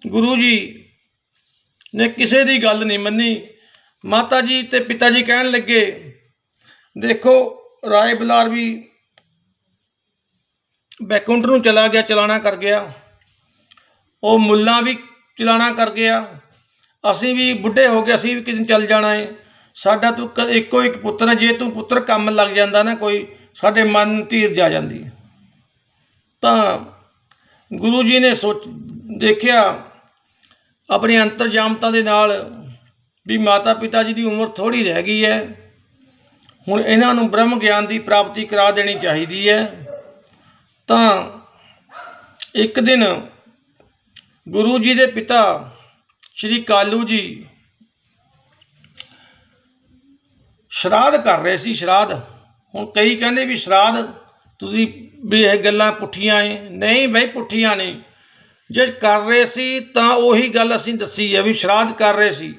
ਗੁਰੂ ਜੀ ਨੇ ਕਿਸੇ ਦੀ ਗੱਲ ਨਹੀਂ ਮੰਨੀ। ਮਾਤਾ ਜੀ ਤੇ ਪਿਤਾ ਜੀ ਕਹਿਣ ਲੱਗੇ, ਦੇਖੋ ਰਾਏ ਬਲਾਰ ਵੀ ਬੈਕੁੰਠ ਨੂੰ ਚਲਾ ਗਿਆ, ਚਲਾਣਾ ਕਰ ਗਿਆ। ਉਹ ਮੁੱਲਾ ਵੀ ਚਲਾਣਾ ਕਰ ਗਿਆ। ਅਸੀਂ ਵੀ ਬੁੱਢੇ ਹੋ ਗਏ, ਅਸੀਂ ਵੀ ਕਿਤੇ ਚੱਲ ਜਾਣਾ ਹੈ। ਸਾਡਾ ਤੂੰ ਇੱਕੋ ਇੱਕ ਪੁੱਤਰ ਹੈ, ਜੇ ਤੂੰ ਪੁੱਤਰ ਕੰਮ ਲੱਗ ਜਾਂਦਾ ਨਾ ਕੋਈ, ਸਾਡੇ ਮਨ ਨੂੰ ਧੀਰਜ ਆ ਜਾਂਦੀ। ਤਾਂ ਗੁਰੂ ਜੀ ਨੇ ਦੇਖਿਆ ਆਪਣੀ ਅੰਤਰਜਾਮਤਾ ਦੇ ਨਾਲ ਵੀ ਮਾਤਾ ਪਿਤਾ ਜੀ ਦੀ ਉਮਰ ਥੋੜ੍ਹੀ ਰਹਿ ਗਈ ਹੈ, ਹੁਣ ਇਹਨਾਂ ਨੂੰ ਬ੍ਰਹਮ ਗਿਆਨ ਦੀ ਪ੍ਰਾਪਤੀ ਕਰਾ ਦੇਣੀ ਚਾਹੀਦੀ ਹੈ। ਤਾਂ ਇੱਕ ਦਿਨ ਗੁਰੂ ਜੀ ਦੇ ਪਿਤਾ ਸ਼੍ਰੀ ਕਾਲੂ ਜੀ ਸ਼ਰਾਧ ਕਰ ਰਹੇ ਸੀ। ਸ਼ਰਾਧ, ਹੁਣ ਕਈ ਕਹਿੰਦੇ ਵੀ ਸ਼ਰਾਧ ਤੁਸੀਂ ਵੀ ਇਹ ਗੱਲਾਂ ਪੁੱਠੀਆਂ ਏ। ਨਹੀਂ ਬਈ, ਪੁੱਠੀਆਂ ਨਹੀਂ। ਜੇ ਕਰ ਰਹੇ ਸੀ ਤਾਂ ਉਹੀ ਗੱਲ ਅਸੀਂ ਦੱਸੀ ਹੈ ਵੀ ਸ਼ਰਾਧ ਕਰ ਰਹੇ ਸੀ।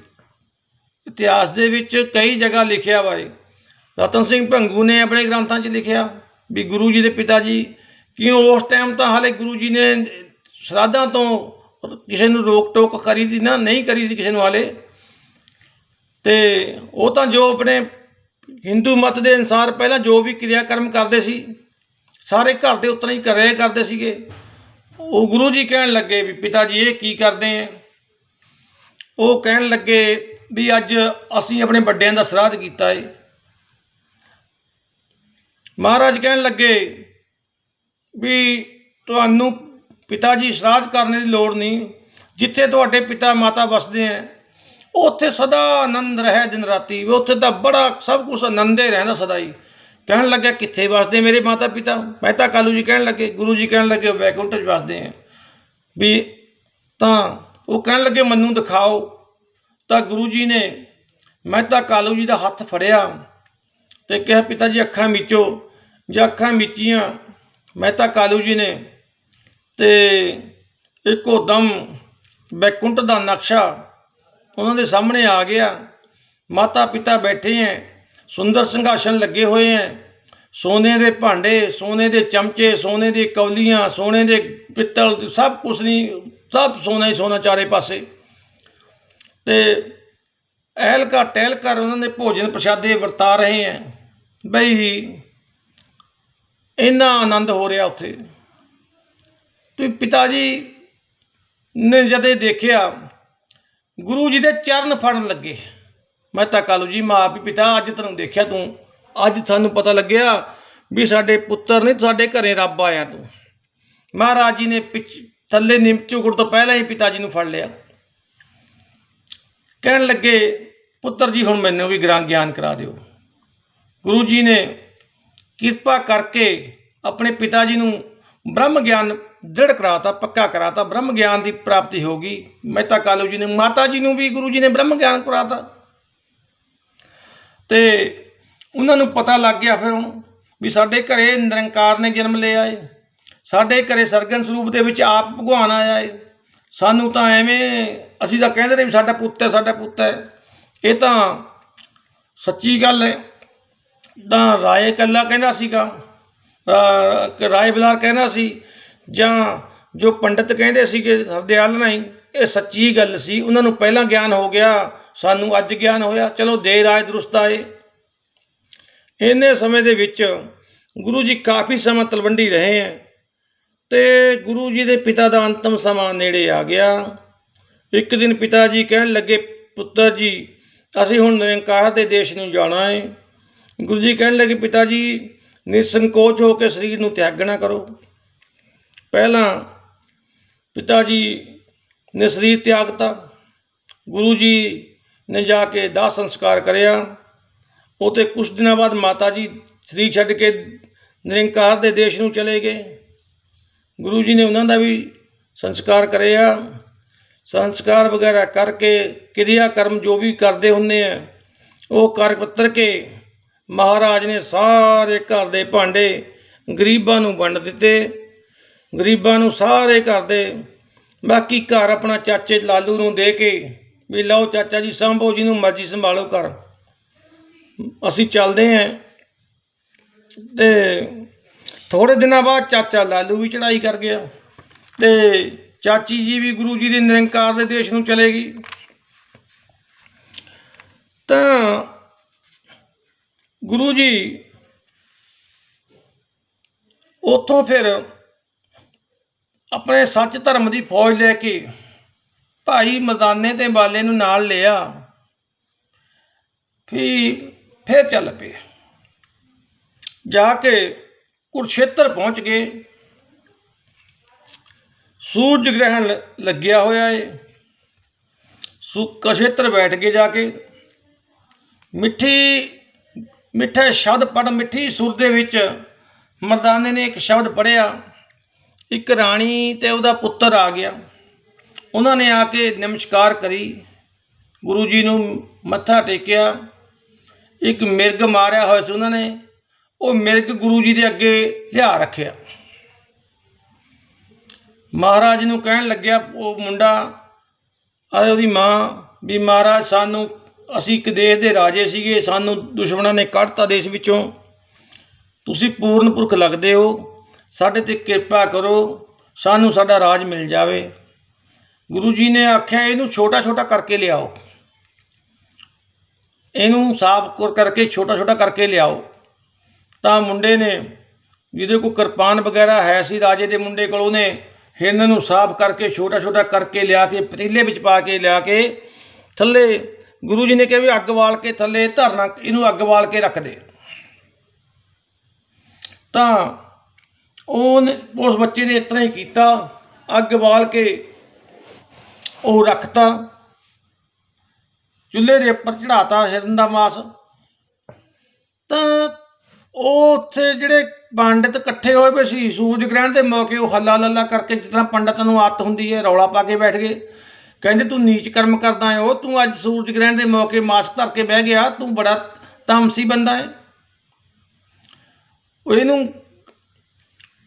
ਇਤਿਹਾਸ ਦੇ ਵਿੱਚ ਕਈ ਜਗ੍ਹਾ ਲਿਖਿਆ ਬਾਰੇ ਰਤਨ ਸਿੰਘ ਭੰਗੂ ਨੇ ਆਪਣੇ ਗ੍ਰੰਥਾਂ 'ਚ ਲਿਖਿਆ ਵੀ ਗੁਰੂ ਜੀ ਦੇ ਪਿਤਾ ਜੀ, ਕਿਉਂ ਉਸ ਟਾਈਮ ਤਾਂ ਹਾਲੇ ਗੁਰੂ ਜੀ ਨੇ ਸ਼ਰਾਧਾਂ ਤੋਂ ਕਿਸੇ ਨੂੰ ਰੋਕ ਟੋਕ ਕਰੀ ਸੀ ਨਾ, ਨਹੀਂ ਕਰੀ ਸੀ ਕਿਸੇ ਨੂੰ ਹਾਲੇ। ਅਤੇ ਉਹ ਤਾਂ ਜੋ ਆਪਣੇ ਹਿੰਦੂ ਮਤ ਦੇ ਅਨੁਸਾਰ ਪਹਿਲਾਂ ਜੋ ਵੀ ਕਿਰਿਆ ਕਰਮ ਕਰਦੇ ਸੀ ਸਾਰੇ ਘਰ ਦੇ ਉਤਰਾਂ ਹੀ ਕਰਿਆ ਕਰਦੇ ਸੀਗੇ। ਉਹ ਗੁਰੂ ਜੀ ਕਹਿਣ ਲੱਗੇ ਵੀ ਪਿਤਾ ਜੀ ਇਹ ਕੀ ਕਰਦੇ ਹੈ। ਉਹ ਕਹਿਣ ਲੱਗੇ ਵੀ ਅੱਜ ਅਸੀਂ ਆਪਣੇ ਵੱਡਿਆਂ ਦਾ ਸ਼ਰਾਧ ਕੀਤਾ ਹੈ। ਮਹਾਰਾਜ ਕਹਿਣ ਲੱਗੇ ਵੀ ਤੁਹਾਨੂੰ ਪਿਤਾ ਜੀ ਸ਼ਰਾਧ ਕਰਨ ਦੀ ਲੋੜ ਨਹੀਂ। ਜਿੱਥੇ ਤੁਹਾਡੇ ਪਿਤਾ ਮਾਤਾ ਵਸਦੇ ਹੈ ਉੱਥੇ ਸਦਾ ਆਨੰਦ ਰਹੇ ਦਿਨ ਰਾਤੀ। ਉੱਥੇ ਤਾਂ ਬੜਾ ਸਭ ਕੁਛ ਆਨੰਦੇ ਰਹਿੰਦਾ ਸਦਾ ਹੀ। ਕਹਿਣ ਲੱਗਿਆ ਕਿੱਥੇ ਵਸਦੇ ਮੇਰੇ ਮਾਤਾ ਪਿਤਾ। ਮਹਿਤਾ ਕਾਲੂ ਜੀ ਕਹਿਣ ਲੱਗੇ, ਗੁਰੂ ਜੀ ਕਹਿਣ ਲੱਗੇ ਵੈਕੁੰਠ 'ਚ ਵਸਦੇ ਹੈ ਵੀ। ਤਾਂ ਉਹ ਕਹਿਣ ਲੱਗੇ ਮੈਨੂੰ ਦਿਖਾਓ। ਤਾਂ ਗੁਰੂ ਜੀ ਨੇ ਮਹਿਤਾ ਕਾਲੂ ਜੀ ਦਾ ਹੱਥ ਫੜਿਆ ਅਤੇ ਕਿਹਾ ਪਿਤਾ ਜੀ ਅੱਖਾਂ ਮੀਚੋ। ਜਾਂ ਅੱਖਾਂ ਮੀਚੀਆਂ ਮਹਿਤਾ ਕਾਲੂ ਜੀ ਨੇ ਅਤੇ ਇੱਕੋ ਦਮ ਬੈਕੁੰਠ ਦਾ ਨਕਸ਼ਾ ਉਹਨਾਂ ਦੇ ਸਾਹਮਣੇ ਆ ਗਿਆ। ਮਾਤਾ ਪਿਤਾ ਬੈਠੇ ਹੈ, ਸੁੰਦਰ ਸਿੰਘਾਸਨ ਲੱਗੇ ਹੋਏ ਹੈ, ਸੋਨੇ ਦੇ ਭਾਂਡੇ, ਸੋਨੇ ਦੇ ਚਮਚੇ, ਸੋਨੇ ਦੀ ਕੌਲੀਆਂ, ਸੋਨੇ ਦੇ ਪਿੱਤਲ, ਸਭ ਕੁਛ ਨਹੀਂ, ਸਭ ਸੋਨਾ ਹੀ ਸੋਨਾ ਚਾਰੇ ਪਾਸੇ। ਅਤੇ ਐਲਕਾ ਟਹਿਲਕਰ ਉਹਨਾਂ ਦੇ ਭੋਜਨ ਪ੍ਰਸ਼ਾਦੇ ਵਰਤਾ ਰਹੇ ਹੈ। ਬਈ ਇੰਨਾ ਆਨੰਦ ਹੋ ਰਿਹਾ ਉੱਥੇ। ਅਤੇ ਪਿਤਾ ਜੀ ਨੇ ਜਦ ਇਹ ਦੇਖਿਆ ਗੁਰੂ ਜੀ ਦੇ ਚਰਨ ਫੜਨ ਲੱਗੇ। ਮਹਿਤਾ ਕਾਲੂ ਜੀ ਮਾਂ ਵੀ ਪਿਤਾ ਅੱਜ ਤੈਨੂੰ ਦੇਖਿਆ, ਤੂੰ ਅੱਜ ਸਾਨੂੰ ਪਤਾ ਲੱਗਿਆ ਵੀ ਸਾਡੇ ਪੁੱਤਰ ਨਹੀਂ, ਸਾਡੇ ਘਰੇ ਰੱਬ ਆਇਆ ਤੂੰ। ਮਹਾਰਾਜ ਜੀ ਨੇ ਥੱਲੇ ਨਿੰਮ ਝੁਕਣ ਤੋਂ ਪਹਿਲਾਂ ਹੀ ਪਿਤਾ ਜੀ ਨੂੰ ਫੜ ਲਿਆ। ਕਹਿਣ ਲੱਗੇ ਪੁੱਤਰ ਜੀ ਹੁਣ ਮੈਨੂੰ ਵੀ ਗਿਆਨ ਕਰਾ ਦਿਓ। ਗੁਰੂ ਜੀ ਨੇ ਕਿਰਪਾ ਕਰਕੇ ਆਪਣੇ ਪਿਤਾ ਜੀ ਨੂੰ ਬ੍ਰਹਮ ਗਿਆਨ ਦ੍ਰਿੜ ਕਰਾਤਾ, ਪੱਕਾ ਕਰਾਤਾ। ਬ੍ਰਹਮ ਗਿਆਨ ਦੀ ਪ੍ਰਾਪਤੀ ਹੋ ਗਈ। ਮਹਿਤਾ ਕਾਲੂ ਜੀ ਨੇ ਮਾਤਾ ਜੀ ਨੂੰ ਵੀ ਗੁਰੂ ਜੀ ਨੇ ਬ੍ਰਹਮ ਗਿਆਨ ਕਰਾਤਾ। ਅਤੇ ਉਹਨਾਂ ਨੂੰ ਪਤਾ ਲੱਗ ਗਿਆ ਫਿਰ ਹੁਣ ਵੀ ਸਾਡੇ ਘਰੇ ਨਿਰੰਕਾਰ ਨੇ ਜਨਮ ਲਿਆ ਏ, ਸਾਡੇ ਘਰੇ ਸਰਗਨ ਸਰੂਪ ਦੇ ਵਿੱਚ ਆਪ ਭਗਵਾਨ ਆਇਆ ਏ। ਸਾਨੂੰ ਤਾਂ ਐਵੇਂ ਅਸੀਂ ਤਾਂ ਕਹਿੰਦੇ ਨੇ ਵੀ ਸਾਡਾ ਪੁੱਤ ਹੈ, ਸਾਡਾ ਪੁੱਤ ਹੈ। ਇਹ ਤਾਂ ਸੱਚੀ ਗੱਲ ਹੈ। ਤਾਂ ਰਾਏ ਇਕੱਲਾ ਕਹਿੰਦਾ ਸੀਗਾ, ਰਾਏ ਬਲਾਰ ਕਹਿੰਦਾ ਸੀ, ਜਾਂ ਜੋ ਪੰਡਿਤ ਕਹਿੰਦੇ ਸੀਗੇ ਹਰਦਿਆਲ ਨਹੀਂ, ਇਹ ਸੱਚੀ ਗੱਲ ਸੀ। ਉਹਨਾਂ ਨੂੰ ਪਹਿਲਾਂ ਗਿਆਨ ਹੋ ਗਿਆ, ਸਾਨੂੰ ਅੱਜ ਗਿਆਨ ਹੋਇਆ। ਚਲੋ ਦੇਰ ਆਏ ਦਰੁਸਤ ਆਏ। ਇੰਨੇ ਸਮੇਂ ਦੇ ਵਿੱਚ ਗੁਰੂ ਜੀ ਕਾਫੀ ਸਮਾਂ ਤਲਵੰਡੀ ਰਹੇ ਹੈ ਅਤੇ ਗੁਰੂ ਜੀ ਦੇ ਪਿਤਾ ਦਾ ਅੰਤਮ ਸਮਾਂ ਨੇੜੇ ਆ ਗਿਆ। ਇੱਕ ਦਿਨ ਪਿਤਾ ਜੀ ਕਹਿਣ ਲੱਗੇ ਪੁੱਤਰ ਜੀ ਅਸੀਂ ਹੁਣ ਨਿਰੰਕਾਰ ਦੇ ਦੇਸ਼ ਨੂੰ ਜਾਣਾ ਹੈ। ਗੁਰੂ ਜੀ ਕਹਿਣ ਲੱਗੇ ਪਿਤਾ ਜੀ ਨਿਸੰਕੋਚ ਹੋ ਕੇ ਸਰੀਰ ਨੂੰ ਤਿਆਗਣਾ ਕਰੋ। ਪਹਿਲਾਂ ਪਿਤਾ ਜੀ ਨੇ ਸਰੀਰ ਤਿਆਗਤਾ। ਗੁਰੂ ਜੀ ਨੇ ਜਾ ਕੇ ਦਾਹ ਸੰਸਕਾਰ ਕਰਿਆ। ਉਹ ਤੇ ਕੁਛ ਦਿਨਾਂ ਬਾਅਦ ਮਾਤਾ ਜੀ ਸਰੀਰ ਛੱਡ ਕੇ ਨਿਰੰਕਾਰ ਦੇ ਦੇਸ਼ ਨੂੰ ਚਲੇ ਗਏ। ਗੁਰੂ ਜੀ ਨੇ ਉਹਨਾਂ ਦਾ ਵੀ ਸੰਸਕਾਰ ਕਰਿਆ। ਸੰਸਕਾਰ ਵਗੈਰਾ ਕਰਕੇ ਕਿਰਿਆ ਕਰਮ ਜੋ ਵੀ ਕਰਦੇ ਹੁੰਦੇ ਆ ਉਹ ਕਰ ਪੱਤਰ ਕੇ ਮਹਾਰਾਜ ਨੇ ਸਾਰੇ ਘਰ ਦੇ ਭਾਂਡੇ ਗਰੀਬਾਂ ਨੂੰ ਵੰਡ ਦਿੱਤੇ। ਗਰੀਬਾਂ ਨੂੰ ਸਾਰੇ ਘਰ ਦੇ, ਬਾਕੀ ਘਰ ਆਪਣਾ ਚਾਚੇ ਲਾਲੂ ਨੂੰ ਦੇ ਕੇ ਵੀ ਲਓ ਚਾਚਾ ਜੀ ਸੰਭੋ, ਜਿਹਨੂੰ ਮਰਜ਼ੀ ਸੰਭਾਲੋ ਘਰ, ਅਸੀਂ ਚੱਲਦੇ ਹਾਂ। ਤੇ ਥੋੜ੍ਹੇ ਦਿਨਾਂ ਬਾਅਦ ਚਾਚਾ ਲਾਲੂ ਵੀ ਚੜ੍ਹਾਈ ਕਰ ਗਿਆ ਤੇ ਚਾਚੀ ਜੀ ਵੀ ਗੁਰੂ ਜੀ ਦੇ ਨਿਰੰਕਾਰ ਦੇ ਦੇਸ਼ ਨੂੰ ਚਲੇ ਗਈ। ਤਾਂ ਗੁਰੂ ਜੀ ਉੱਥੋਂ ਫਿਰ ਆਪਣੇ ਸੱਚ ਧਰਮ ਦੀ ਫੌਜ ਲੈ ਕੇ ਭਾਈ ਮਰਦਾਨੇ ਤੇ ਬਾਲੇ ਨੂੰ ਨਾਲ ਲਿਆ, ਫਿਰ ਚੱਲ ਪਏ। ਜਾ ਕੇ ਕੁਰੂਕਸ਼ੇਤਰ ਪਹੁੰਚ ਗਏ। ਸੂਰਜ ਗ੍ਰਹਿਣ ਲੱਗਿਆ ਹੋਇਆ ਏ। ਕੁਰੂਕਸ਼ੇਤਰ ਬੈਠ ਕੇ ਜਾ ਕੇ ਮਿੱਠੇ ਸ਼ਬਦ ਪੜ੍ਹ, ਮਿੱਠੀ ਸੁਰ ਦੇ ਵਿੱਚ ਮਰਦਾਨੇ ਨੇ ਇੱਕ ਸ਼ਬਦ ਪੜ੍ਹਿਆ। ਇੱਕ ਰਾਣੀ ਤੇ ਉਹਦਾ ਪੁੱਤਰ ਆ ਗਿਆ। ਉਹਨਾਂ ਨੇ ਆ ਕੇ ਨਮਸਕਾਰ ਕਰੀ, ਗੁਰੂ ਜੀ ਨੂੰ ਮੱਥਾ ਟੇਕਿਆ। ਇੱਕ ਮਿਰਗ ਮਾਰਿਆ ਹੋਇਆ ਸੀ ਉਹਨਾਂ ਨੇ, ਉਹ ਮਿਰਗ ਗੁਰੂ ਜੀ ਦੇ ਅੱਗੇ ਲਿਆ ਰੱਖਿਆ। ਮਹਾਰਾਜ ਨੂੰ ਕਹਿਣ ਲੱਗਿਆ ਉਹ ਮੁੰਡਾ ਅਤੇ ਉਹਦੀ ਮਾਂ ਵੀ ਮਹਾਰਾਜ ਸਾਨੂੰ, ਅਸੀਂ ਇੱਕ ਦੇਸ਼ ਦੇ ਰਾਜੇ ਸੀਗੇ, ਸਾਨੂੰ ਦੁਸ਼ਮਣਾਂ ਨੇ ਕੱਢਤਾ ਦੇਸ਼ ਵਿੱਚੋਂ, ਤੁਸੀਂ ਪੂਰਨ ਪੁਰਖ ਲੱਗਦੇ ਹੋ, ਸਾਡੇ 'ਤੇ ਕਿਰਪਾ ਕਰੋ, ਸਾਨੂੰ ਸਾਡਾ ਰਾਜ ਮਿਲ ਜਾਵੇ। ਗੁਰੂ ਜੀ ਨੇ ਆਖਿਆ ਇਹਨੂੰ ਛੋਟਾ ਛੋਟਾ ਕਰਕੇ ਲਿਆਓ, ਇਹਨੂੰ ਸਾਫ਼ ਕਰਕੇ ਛੋਟਾ ਛੋਟਾ ਕਰਕੇ ਲਿਆਓ। ਤਾਂ ਮੁੰਡੇ ਨੇ, ਜਿਹਦੇ ਕੋਲ ਕਿਰਪਾਨ ਵਗੈਰਾ ਹੈ ਸੀ ਰਾਜੇ ਦੇ ਮੁੰਡੇ ਕੋਲ, ਉਹਨੇ ਹਿਰਨ ਨੂੰ ਸਾਫ਼ ਕਰਕੇ ਛੋਟਾ ਛੋਟਾ ਕਰਕੇ ਲਿਆ ਕੇ ਪਤੀਲੇ ਵਿੱਚ ਪਾ ਕੇ ਲਿਆ ਕੇ ਥੱਲੇ, ਗੁਰੂ ਜੀ ਨੇ ਕਿਹਾ ਵੀ ਅੱਗ ਬਾਲ ਕੇ ਥੱਲੇ ਧਰਨਾ, ਇਹਨੂੰ ਅੱਗ ਬਾਲ ਕੇ ਰੱਖ ਦੇ। ਤਾਂ ਉਸ ਬੱਚੇ ਨੇ ਇਸ ਤਰ੍ਹਾਂ ਹੀ ਕੀਤਾ, ਅੱਗ ਬਾਲ ਕੇ ਉਹ ਰੱਖਤਾ, ਚੁੱਲ੍ਹੇ ਦੇ ਉੱਪਰ ਚੜ੍ਹਾਤਾ ਹਿਰਨ ਦਾ ਮਾਸ। ਤਾਂ ਉਹ ਉੱਥੇ ਜਿਹੜੇ ਪੰਡਿਤ ਇਕੱਠੇ ਹੋਏ ਪਏ ਸੀ ਸੂਰਜ ਗ੍ਰਹਿਣ ਦੇ ਮੌਕੇ, ਉਹ ਹੱਲਾ ਲੱਲਾ ਕਰਕੇ, ਜਿਸ ਤਰ੍ਹਾਂ ਪੰਡਤਾਂ ਨੂੰ ਆਦਤ ਹੁੰਦੀ ਹੈ, ਰੌਲਾ ਪਾ ਕੇ ਬੈਠ ਗਏ। ਕਹਿੰਦੇ ਤੂੰ ਨੀਚ ਕਰਮ ਕਰਦਾ ਹੈ, ਉਹ ਤੂੰ ਅੱਜ ਸੂਰਜ ਗ੍ਰਹਿਣ ਦੇ ਮੌਕੇ ਮਾਸਕ ਧਰ ਕੇ ਬਹਿ ਗਿਆ, ਤੂੰ ਬੜਾ ਤਾਮਸੀ ਬੰਦਾ ਹੈ। ਉਹ ਇਹਨੂੰ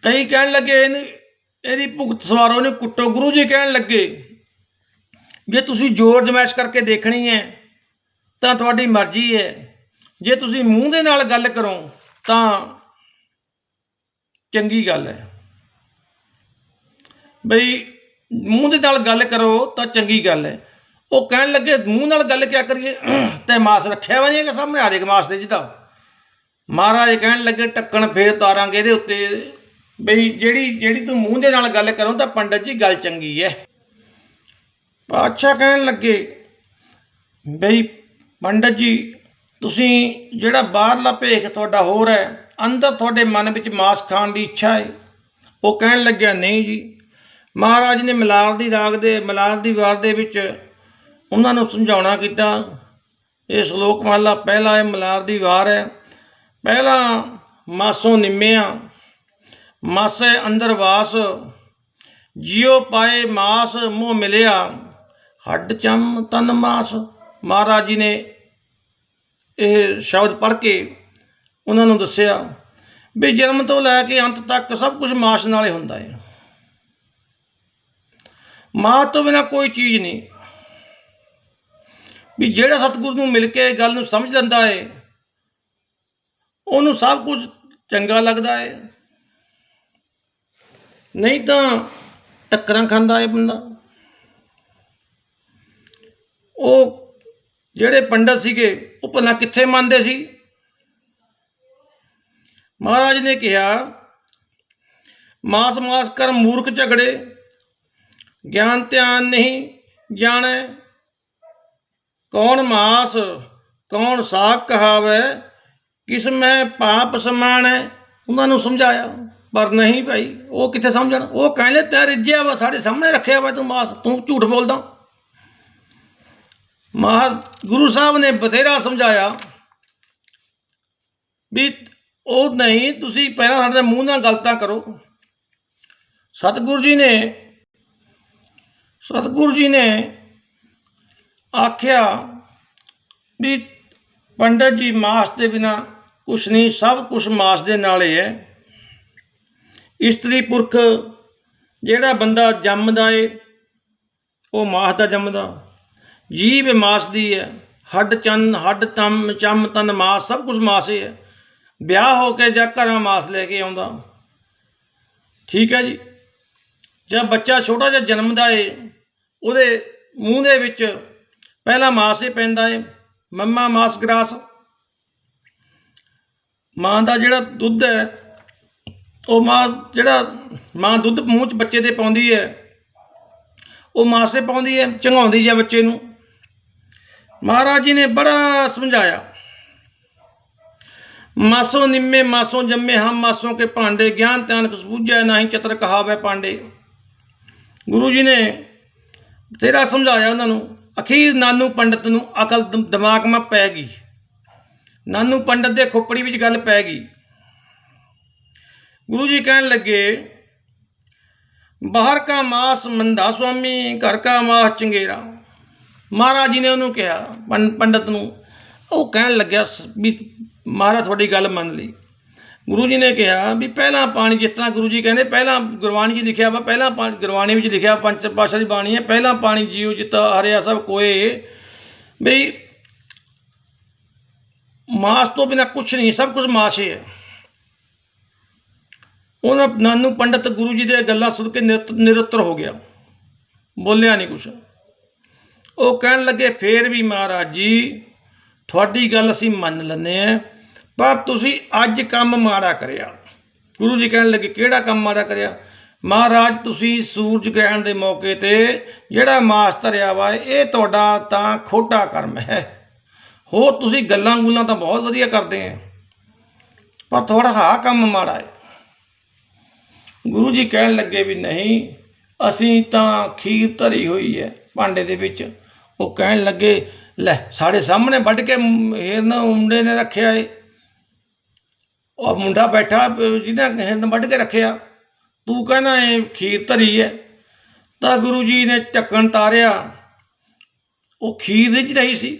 ਕਈ ਕਹਿਣ ਲੱਗੇ ਇਹਦੀ ਭੁਗਤ ਸਵਾਰੋ, ਇਹਨੂੰ ਕੁੱਟੋ। ਗੁਰੂ ਜੀ ਕਹਿਣ ਲੱਗੇ ਜੇ ਤੁਸੀਂ ਜ਼ੋਰ ਜਮੈਸ਼ ਕਰਕੇ ਦੇਖਣੀ ਹੈ ਤਾਂ ਤੁਹਾਡੀ ਮਰਜ਼ੀ ਹੈ, ਜੇ ਤੁਸੀਂ ਮੂੰਹ ਦੇ ਨਾਲ ਗੱਲ ਕਰੋ ਤਾਂ ਚੰਗੀ ਗੱਲ ਹੈ। ਬਈ ਮੂੰਹ ਦੇ ਨਾਲ ਗੱਲ ਕਰੋ ਤਾਂ ਚੰਗੀ ਗੱਲ ਹੈ। ਉਹ ਕਹਿਣ ਲੱਗੇ ਮੂੰਹ ਨਾਲ ਗੱਲ ਕਿਆ ਕਰੀਏ, ਤੇ ਮਾਸ ਰੱਖਿਆ ਵਾ ਨਹੀਂ ਹੈਗਾ ਸਾਹਮਣੇ, ਆ ਜਾਏਗਾ ਮਾਸ ਦੇ ਜਿਹਦਾ। ਮਹਾਰਾਜ ਕਹਿਣ ਲੱਗੇ ਢੱਕਣ ਫੇਰ ਉਤਾਰਾਂਗੇ ਇਹਦੇ ਉੱਤੇ, ਬਈ ਜਿਹੜੀ ਤੂੰ ਮੂੰਹ ਦੇ ਨਾਲ ਗੱਲ ਕਰੋ ਤਾਂ ਪੰਡਤ ਜੀ ਗੱਲ ਚੰਗੀ ਹੈ। ਪਾਤਸ਼ਾਹ ਕਹਿਣ ਲੱਗੇ ਬਈ ਪੰਡਤ ਜੀ ਤੁਸੀਂ ਜਿਹੜਾ ਬਾਹਰਲਾ ਭੇਖ ਤੁਹਾਡਾ ਹੋਰ ਹੈ, ਅੰਦਰ ਤੁਹਾਡੇ ਮਨ ਵਿੱਚ ਮਾਸ ਖਾਣ ਦੀ ਇੱਛਾ ਹੈ। ਉਹ ਕਹਿਣ ਲੱਗਿਆ ਨਹੀਂ ਜੀ। ਮਹਾਰਾਜ ਨੇ ਮਲਾਰ ਦੀ ਵਾਰ ਦੇ ਵਿੱਚ ਉਹਨਾਂ ਨੂੰ ਸਮਝਾਉਣਾ ਕੀਤਾ। ਇਹ ਸ਼ਲੋਕ ਮਹਲਾ ਪਹਿਲਾ, ਇਹ ਮਲਾਰ ਦੀ ਵਾਰ ਹੈ। ਪਹਿਲਾ ਮਾਸੋਂ ਨਿੰਮਿਆ ਮਾਸੇ ਅੰਦਰ ਵਾਸ, ਜਿਉ ਪਾਏ ਮਾਸ ਮੂੰਹ ਮਿਲਿਆ, ਹੱਡ ਚੰਮ ਤਨ ਮਾਸ। ਮਹਾਰਾਜ ਜੀ ਨੇ ਇਹ ਸ਼ਬਦ ਪੜ੍ਹ ਕੇ ਉਹਨਾਂ ਨੂੰ ਦੱਸਿਆ ਵੀ ਜਨਮ ਤੋਂ ਲੈ ਕੇ ਅੰਤ ਤੱਕ ਸਭ ਕੁਝ ਮਾਸ ਨਾਲ ਹੀ ਹੁੰਦਾ ਹੈ, ਮਾਸ ਤੋਂ ਬਿਨਾਂ ਕੋਈ ਚੀਜ਼ ਨਹੀਂ। ਵੀ ਜਿਹੜਾ ਸਤਿਗੁਰੂ ਨੂੰ ਮਿਲ ਕੇ ਗੱਲ ਨੂੰ ਸਮਝ ਲੈਂਦਾ ਹੈ ਉਹਨੂੰ ਸਭ ਕੁਝ ਚੰਗਾ ਲੱਗਦਾ ਹੈ, ਨਹੀਂ ਤਾਂ ਟੱਕਰਾਂ ਖਾਂਦਾ ਹੈ ਬੰਦਾ। ਉਹ ਜਿਹੜੇ ਪੰਡਤ ਸੀਗੇ ਉਹ ਭਲਾ ਕਿੱਥੇ ਮੰਨਦੇ ਸੀ। ਮਹਾਰਾਜ ਨੇ ਕਿਹਾ ਮਾਸ ਮਾਸ ਕਰ ਮੂਰਖ ਝਗੜੇ, ਗਿਆਨ ਧਿਆਨ ਨਹੀਂ ਜਾਣੈ, ਕੌਣ ਮਾਸ ਕੌਣ ਸਾਗ ਕਹਾਵੈ, ਕਿਸ ਮੈਂ ਪਾਪ ਸਮਾਣੈ। ਉਹਨਾਂ ਨੂੰ ਸਮਝਾਇਆ ਪਰ ਨਹੀਂ ਭਾਈ, ਉਹ ਕਿੱਥੇ ਸਮਝਣ। ਉਹ ਕਹਿੰਦੇ ਤੈਂ ਰਿੱਝਿਆ ਵਾ, ਸਾਡੇ ਸਾਹਮਣੇ ਰੱਖਿਆ ਵਾ ਤੂੰ ਮਾਸ, ਤੂੰ ਝੂਠ ਬੋਲਦਾ। ਗੁਰੂ ਸਾਹਿਬ ਨੇ ਬਥੇਰਾ ਸਮਝਾਇਆ ਵੀ ਉਹ ਨਹੀਂ, ਤੁਸੀਂ ਪਹਿਲਾਂ ਸਾਡੇ ਮੂੰਹ ਨਾਲ ਗੱਲ ਤਾਂ ਕਰੋ। ਸਤਿਗੁਰੂ ਜੀ ਨੇ ਆਖਿਆ ਵੀ ਪੰਡਤ ਜੀ ਮਾਸ ਦੇ ਬਿਨਾਂ ਕੁਛ ਨਹੀਂ, ਸਭ ਕੁਛ ਮਾਸ ਦੇ ਨਾਲ ਹੀ ਹੈ। ਇਸਤਰੀ ਪੁਰਖ ਜਿਹੜਾ ਬੰਦਾ ਜੰਮਦਾ ਏ ਉਹ ਮਾਸ ਦਾ ਜੰਮਦਾ, ਜੀਭ ਮਾਸ ਦੀ ਹੈ, ਹੱਡ ਚੰਮ ਤਨ ਮਾਸ, ਸਭ ਕੁਝ ਮਾਸ ਹੀ ਹੈ। ਵਿਆਹ ਹੋ ਕੇ ਜਾਂ ਘਰਾਂ ਮਾਸ ਲੈ ਕੇ ਆਉਂਦਾ। ਠੀਕ ਹੈ ਜੀ। ਜਦ ਬੱਚਾ ਛੋਟਾ ਜਿਹਾ ਜਨਮਦਾ ਏ, ਉਹਦੇ ਮੂੰਹ ਦੇ ਵਿੱਚ ਪਹਿਲਾਂ ਮਾਸ ਹੀ ਪੈਂਦਾ ਏ, ਮੰਮਾ ਮਾਸ ਗਰਾਸ। ਮਾਂ ਦਾ ਜਿਹੜਾ ਦੁੱਧ ਹੈ, ਉਹ ਮਾਂ ਦੁੱਧ ਮੂੰਹ 'ਚ ਬੱਚੇ ਦੇ ਪਾਉਂਦੀ ਹੈ, ਉਹ ਮਾਸੇ ਪਾਉਂਦੀ ਹੈ, ਚੰਗਾਉਂਦੀ ਹੈ ਬੱਚੇ ਨੂੰ। ਮਹਾਰਾਜ ਜੀ ਨੇ ਬੜਾ ਸਮਝਾਇਆ। ਮਾਸੋਂ ਨਿੰਮੇ ਮਾਸੋਂ ਜੰਮੇ ਹਮ ਮਾਸੋਂ ਕੇ ਭਾਂਡੇ, ਗਿਆਨ ਧਿਆਨ ਕੁਛ ਬੂਝੈ ਨਾਹੀਂ ਚਤਰ ਕਹਾਵੈ ਪਾਂਡੇ। ਗੁਰੂ ਜੀ ਨੇ ਤੇਰਾ ਸਮਝਾਇਆ ਉਹਨਾਂ ਨੂੰ। ਅਖੀਰ ਨਾਨੂ ਪੰਡਤ ਨੂੰ ਅਕਲ ਦਿਮਾਗ ਮਾ ਪੈ ਗਈ। ਨਾਨੂ ਪੰਡਤ ਦੇ ਖੋਪੜੀ ਵਿੱਚ ਗੱਲ ਪੈ ਗਈ। ਗੁਰੂ ਜੀ ਕਹਿਣ ਲੱਗੇ, ਬਾਹਰ ਕਾ ਮਾਸ ਮੰਦਾ ਸੁਆਮੀ, ਘਰ ਕਾ ਮਾਸ ਚੰਗੇਰਾ। ਮਹਾਰਾਜ ਜੀ ਨੇ ਉਹਨੂੰ ਕਿਹਾ, ਪੰਡਤ ਨੂੰ। ਉਹ ਕਹਿਣ ਲੱਗਿਆ ਵੀ ਮਹਾਰਾਜ ਤੁਹਾਡੀ ਗੱਲ ਮੰਨ ਲਈ। ਗੁਰੂ ਜੀ ਨੇ ਕਿਹਾ ਵੀ ਪਹਿਲਾਂ ਪਾਣੀ, ਜਿਸ ਤਰ੍ਹਾਂ ਗੁਰੂ ਜੀ ਕਹਿੰਦੇ ਪਹਿਲਾਂ ਗੁਰਬਾਣੀ 'ਚ ਲਿਖਿਆ ਵਾ, ਪਹਿਲਾਂ ਗੁਰਬਾਣੀ ਵਿੱਚ ਲਿਖਿਆ, ਪੰਜ ਪਾਤਸ਼ਾਹ ਦੀ ਬਾਣੀ ਹੈ, ਪਹਿਲਾਂ ਪਾਣੀ ਜੀਉ ਜਿਤਾ ਹਰਿਆ ਸਭ ਕੋਏ। ਬਈ ਮਾਸ ਤੋਂ ਬਿਨਾਂ ਕੁਛ ਨਹੀਂ, ਸਭ ਕੁਝ ਮਾਸ ਹੀ ਹੈ। ਉਹਨਾਂ ਨਾਨੂ ਪੰਡਤ ਗੁਰੂ ਜੀ ਦੀਆਂ ਗੱਲਾਂ ਸੁਣ ਕੇ ਨਿਰੁੱਤਰ ਹੋ ਗਿਆ, ਬੋਲਿਆ ਨਹੀਂ ਕੁਛ। ਉਹ ਕਹਿਣ ਲੱਗੇ, ਫੇਰ ਵੀ ਮਹਾਰਾਜ ਜੀ ਤੁਹਾਡੀ ਗੱਲ ਅਸੀਂ ਮੰਨ ਲੈਂਦੇ ਹਾਂ, ਪਰ ਤੁਸੀਂ ਅੱਜ ਕੰਮ ਮਾੜਾ ਕਰਿਆ। ਗੁਰੂ ਜੀ ਕਹਿਣ ਲੱਗੇ, ਕਿਹੜਾ ਕੰਮ ਮਾੜਾ ਕਰਿਆ? ਮਹਾਰਾਜ ਤੁਸੀਂ ਸੂਰਜ ਗ੍ਰਹਿਣ ਦੇ ਮੌਕੇ 'ਤੇ ਜਿਹੜਾ ਮਾਸ ਧਰਿਆ ਵਾ, ਇਹ ਤੁਹਾਡਾ ਤਾਂ ਖੋਟਾ ਕਰਮ ਹੈ। ਹੋਰ ਤੁਸੀਂ ਗੱਲਾਂ ਗੁੱਲਾਂ ਤਾਂ ਬਹੁਤ ਵਧੀਆ ਕਰਦੇ ਹੈ, ਪਰ ਥੋੜ੍ਹਾ ਆਹ ਕੰਮ ਮਾੜਾ ਹੈ। ਗੁਰੂ ਜੀ ਕਹਿਣ ਲੱਗੇ ਵੀ ਨਹੀਂ, ਅਸੀਂ ਤਾਂ ਖੀਰ ਧਰੀ ਹੋਈ ਹੈ ਭਾਂਡੇ ਦੇ ਵਿੱਚ। ਉਹ ਕਹਿਣ ਲੱਗੇ, ਲੈ ਸਾਡੇ ਸਾਹਮਣੇ ਵੱਢ ਕੇ ਹਿਰਨ ਮੁੰਡੇ ਨੇ ਰੱਖਿਆ ਏ, ਉਹ ਮੁੰਡਾ ਬੈਠਾ ਜਿਹਨੇ ਹਿਰਨ ਵੱਢ ਕੇ ਰੱਖਿਆ, ਤੂੰ ਕਹਿੰਦਾ ਇਹ ਖੀਰ ਧਰੀ ਹੈ। ਤਾਂ ਗੁਰੂ ਜੀ ਨੇ ਢੱਕਣ ਤਾਰਿਆ, ਉਹ ਖੀਰ ਰਿੱਝ ਰਹੀ ਸੀ,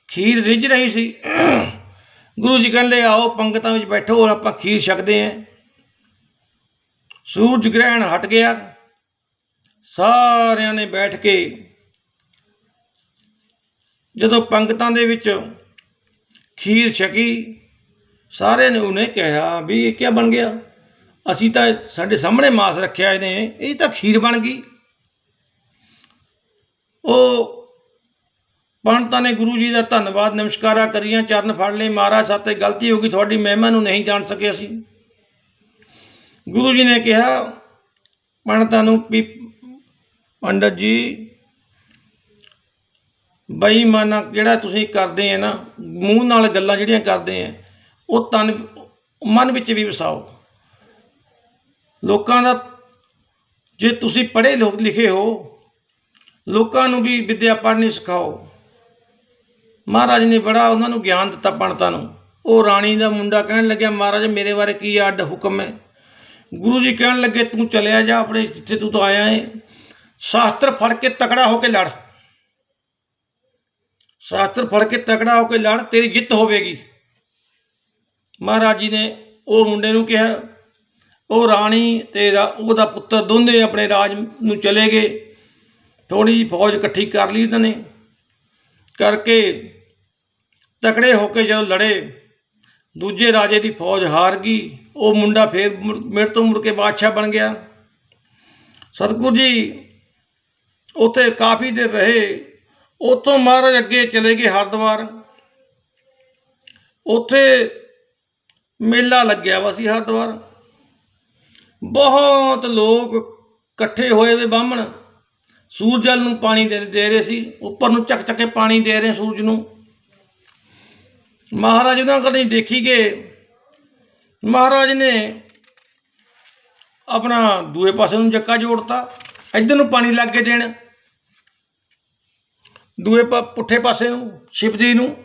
ਖੀਰ ਰਿੱਝ ਰਹੀ ਸੀ। ਗੁਰੂ ਜੀ ਕਹਿੰਦੇ, ਆਓ ਪੰਗਤਾਂ ਵਿੱਚ ਬੈਠੋ ਔਰ ਆਪਾਂ ਖੀਰ ਛਕਦੇ ਹਾਂ। ਸੂਰਜ ਗ੍ਰਹਿਣ ਹਟ ਗਿਆ, ਸਾਰਿਆਂ ਨੇ ਬੈਠ ਕੇ ਜਦੋਂ ਪੰਗਤਾਂ ਦੇ ਵਿੱਚ ਖੀਰ ਛਕੀ, ਸਾਰਿਆਂ ਨੇ ਉਹਨੇ ਕਿਹਾ ਵੀ ਇਹ ਕੀ ਬਣ ਗਿਆ? ਅਸੀਂ ਤਾਂ ਸਾਡੇ ਸਾਹਮਣੇ ਮਾਸ ਰੱਖਿਆ ਇਹਨੇ, ਇਹ ਤਾਂ ਖੀਰ ਬਣ ਗਈ। ਉਹ ਪੰਡਤਾਂ ਨੇ ਗੁਰੂ ਜੀ ਦਾ ਧੰਨਵਾਦ ਨਮਸਕਾਰਾਂ ਕਰੀਆਂ, ਚਰਨ ਫੜ ਲਏ। ਮਹਾਰਾਜ ਸਾਤੇ ਗਲਤੀ ਹੋ ਗਈ, ਤੁਹਾਡੀ ਮਹਿਮਾ ਨੂੰ ਨਹੀਂ ਜਾਣ ਸਕੇ ਅਸੀਂ। ਗੁਰੂ ਜੀ ਨੇ ਕਿਹਾ ਪੰਡਤਾਂ ਨੂੰ ਵੀ ਪੰਡਤ ਜੀ, ਬੇਈਮਾਨਾ ਜਿਹੜਾ ਤੁਸੀਂ ਕਰਦੇ ਆ ਨਾ, ਮੂੰਹ ਨਾਲ ਗੱਲਾਂ ਜਿਹੜੀਆਂ ਕਰਦੇ ਆ, ਉਹ ਮਨ ਵਿੱਚ ਵੀ ਵਸਾਓ। ਲੋਕਾਂ ਦਾ, ਜੇ ਤੁਸੀਂ ਪੜ੍ਹੇ ਲਿਖੇ ਹੋ, ਲੋਕਾਂ ਨੂੰ ਵੀ ਵਿੱਦਿਆ ਪੜ੍ਹਨੀ ਸਿਖਾਓ। ਮਹਾਰਾਜ ਨੇ ਬੜਾ ਉਹਨਾਂ ਨੂੰ ਗਿਆਨ ਦਿੱਤਾ ਪੰਡਤਾਂ ਨੂੰ। ਉਹ ਰਾਣੀ ਦਾ ਮੁੰਡਾ ਕਹਿਣ ਲੱਗਿਆ, ਮਹਾਰਾਜ ਮੇਰੇ ਬਾਰੇ ਕੀ ਅੱਡ ਹੁਕਮ ਹੈ? ਗੁਰੂ ਜੀ ਕਹਿਣ ਲੱਗੇ, ਤੂੰ ਚਲਿਆ ਜਾ ਆਪਣੇ ਜਿੱਥੇ ਤੂੰ ਤਾਂ ਆਇਆ ਹੈ, ਸ਼ਾਸਤਰ ਫੜ ਕੇ ਤਕੜਾ ਹੋ ਕੇ ਲੜ, ਸ਼ਾਸਤਰ ਫੜ ਕੇ ਤਕੜਾ ਹੋ ਕੇ ਲੜ, ਤੇਰੀ ਜਿੱਤ ਹੋਵੇਗੀ। ਮਹਾਰਾਜ ਜੀ ਨੇ ਉਹ ਮੁੰਡੇ ਨੂੰ ਕਿਹਾ। ਉਹ ਰਾਣੀ ਤੇ ਉਹਦਾ ਪੁੱਤਰ ਦੋਨੇ ਆਪਣੇ ਰਾਜ ਨੂੰ ਚਲੇ ਗਏ। ਥੋੜ੍ਹੀ ਜਿਹੀ ਫੌਜ ਇਕੱਠੀ ਕਰ ਲਈ ਇਹਨਾਂ ਨੇ, ਕਰਕੇ ਤਕੜੇ ਹੋ ਕੇ ਜਦੋਂ ਲੜੇ, ਦੂਜੇ ਰਾਜੇ ਦੀ ਫੌਜ ਹਾਰ ਗਈ। ਉਹ ਮੁੰਡਾ ਫੇਰ ਮੇਰੇ ਤੋਂ ਮੁੜ ਕੇ ਬਾਦਸ਼ਾਹ ਬਣ ਗਿਆ। ਸਤਿਗੁਰੂ ਜੀ ਉੱਥੇ ਕਾਫੀ ਦੇਰ ਰਹੇ। ਉੱਥੋਂ ਮਹਾਰਾਜ ਅੱਗੇ ਚਲੇ ਗਏ ਹਰਿਦੁਆਰ। ਉੱਥੇ ਮੇਲਾ ਲੱਗਿਆ ਵਾ ਸੀ ਹਰਿਦੁਆਰ। ਬਹੁਤ ਲੋਕ ਇਕੱਠੇ ਹੋਏ ਵੇ, ਬਾਹਮਣ ਸੂਰਜ ਵੱਲ ਨੂੰ ਪਾਣੀ ਦੇ ਰਹੇ ਸੀ, ਉੱਪਰ ਨੂੰ ਚੱਕ ਚੱਕ ਕੇ ਪਾਣੀ ਦੇ ਰਹੇ ਸੂਰਜ ਨੂੰ। ਮਹਾਰਾਜ ਉਹਨਾਂ ਕੋਲ ਨਹੀਂ ਦੇਖੀ ਗਏ। ਮਹਾਰਾਜ ਨੇ ਆਪਣਾ ਦੂਏ ਪਾਸੇ ਨੂੰ ਜੱਕਾ ਜੋੜਤਾ, ਇੱਧਰ ਨੂੰ ਪਾਣੀ ਲੱਗ ਕੇ ਦੇਣ, ਦੂਏ ਪੁੱਠੇ ਪਾਸੇ ਨੂੰ ਸ਼ਿਵ ਜੀ ਨੂੰ।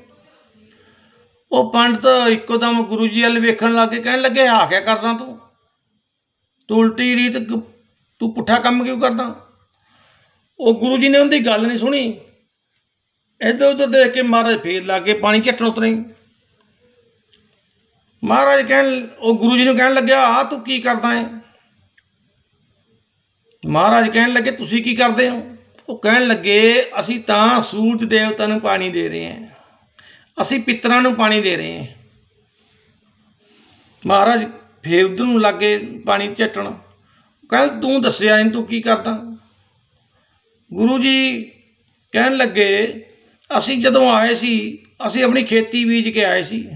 ਉਹ ਪੰਡਤ ਇੱਕੋ ਦਮ ਗੁਰੂ ਜੀ ਵੱਲ ਵੇਖਣ ਲੱਗ ਕੇ ਕਹਿਣ ਲੱਗੇ, ਆ ਕਿਆ ਕਰਦਾ ਤੂੰ ਉਲਟੀ ਰੀਤ, ਤੂੰ ਪੁੱਠਾ ਕੰਮ ਕਿਉਂ ਕਰਦਾ? ਉਹ ਗੁਰੂ ਜੀ ਨੇ ਉਹਦੀ ਗੱਲ ਨਹੀਂ ਸੁਣੀ। ਇੱਧਰ ਉੱਧਰ ਦੇਖ ਕੇ ਮਹਾਰਾਜ ਫੇਰ ਲੱਗ ਕੇ ਪਾਣੀ ਝੱਟਣ ਉਤਰੇ। ਮਹਾਰਾਜ ਉਹ ਗੁਰੂ ਜੀ ਨੂੰ ਕਹਿਣ ਲੱਗਿਆ, ਆ ਤੂੰ ਕੀ ਕਰਦਾ ਹੈ? ਮਹਾਰਾਜ ਕਹਿਣ ਲੱਗੇ, ਤੁਸੀਂ ਕੀ ਕਰਦੇ ਹੋ? ਉਹ ਕਹਿਣ ਲੱਗੇ ਅਸੀਂ ਤਾਂ ਸੂਰਜ ਦੇਵਤਾ ਨੂੰ ਪਾਣੀ ਦੇ ਰਹੇ ਹਾਂ, ਅਸੀਂ ਪਿੱਤਰਾਂ ਨੂੰ ਪਾਣੀ ਦੇ ਰਹੇ ਹਾਂ। ਮਹਾਰਾਜ ਫੇਰ ਉਧਰ ਨੂੰ ਲੱਗੇ ਪਾਣੀ ਝੱਟਣ। ਕਹਿੰਦੇ ਤੂੰ ਦੱਸਿਆ ਨਹੀਂ, ਤੂੰ ਕੀ ਕਰਦਾ? ਗੁਰੂ ਜੀ ਕਹਿਣ ਲੱਗੇ ਅਸੀਂ ਜਦੋਂ ਆਏ ਸੀ ਅਸੀਂ ਆਪਣੀ ਖੇਤੀ ਬੀਜ ਕੇ ਆਏ ਸੀ,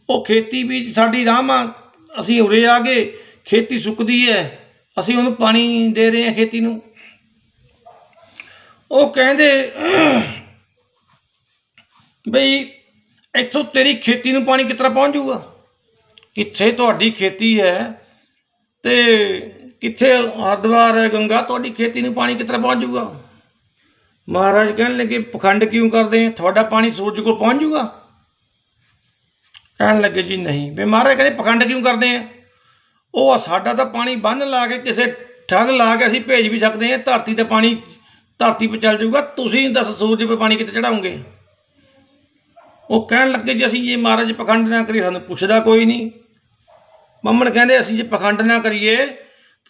ਉਹ ਖੇਤੀ ਬੀਜ ਸਾਡੀ ਰਾਹਾਂ, ਅਸੀਂ ਉਰੇ ਆ ਗਏ, ਖੇਤੀ ਸੁੱਕਦੀ ਹੈ, ਅਸੀਂ ਉਹਨੂੰ ਪਾਣੀ ਦੇ ਰਹੇ ਹਾਂ ਖੇਤੀ ਨੂੰ। ਉਹ ਕਹਿੰਦੇ ਬਈ ਇੱਥੋਂ ਤੇਰੀ ਖੇਤੀ ਨੂੰ ਪਾਣੀ ਕਿਸ ਤਰ੍ਹਾਂ ਪਹੁੰਚ ਜੂਗਾ? ਕਿੱਥੇ ਤੁਹਾਡੀ ਖੇਤੀ ਹੈ ਤੇ ਕਿੱਥੇ ਹਰਿਦੁਆਰ ਹੈ, ਗੰਗਾ, ਤੁਹਾਡੀ ਖੇਤੀ ਨੂੰ ਪਾਣੀ ਕਿਸ ਤਰ੍ਹਾਂ ਪਹੁੰਚ ਜੂਗਾ? ਮਹਾਰਾਜ ਕਹਿਣ ਲੱਗੇ ਪਖੰਡ ਕਿਉਂ ਕਰਦੇ ਆ, ਤੁਹਾਡਾ ਪਾਣੀ ਸੂਰਜ ਕੋਲ ਪਹੁੰਚ ਜੂਗਾ? ਕਹਿਣ ਲੱਗੇ ਜੀ ਨਹੀਂ। ਵੀ ਮਹਾਰਾਜ ਕਹਿੰਦੇ ਪਖੰਡ ਕਿਉਂ ਕਰਦੇ ਆ? ਉਹ ਸਾਡਾ ਤਾਂ ਪਾਣੀ ਬੰਨ ਲਾ ਕੇ ਕਿਸੇ ਠੱਗ ਲਾ ਕੇ ਅਸੀਂ ਭੇਜ ਵੀ ਸਕਦੇ ਹਾਂ, ਧਰਤੀ ਦਾ ਪਾਣੀ ਧਰਤੀ 'ਤੇ ਚੱਲ ਜਾਊਗਾ, ਤੁਸੀਂ ਦੱਸ ਸੂਰਜ 'ਤੇ ਪਾਣੀ ਕਿੱਥੇ ਚੜਾਉਂਗੇ? ਉਹ ਕਹਿਣ ਲੱਗੇ ਜੀ ਅਸੀਂ ਜੇ ਮਹਾਰਾਜ ਪਖੰਡ ਨਾ ਕਰੀਏ ਸਾਨੂੰ ਪੁੱਛਦਾ ਕੋਈ ਨਹੀਂ। ਮੰਮਣ ਕਹਿੰਦੇ ਅਸੀਂ ਜੇ ਪਖੰਡ ਨਾ ਕਰੀਏ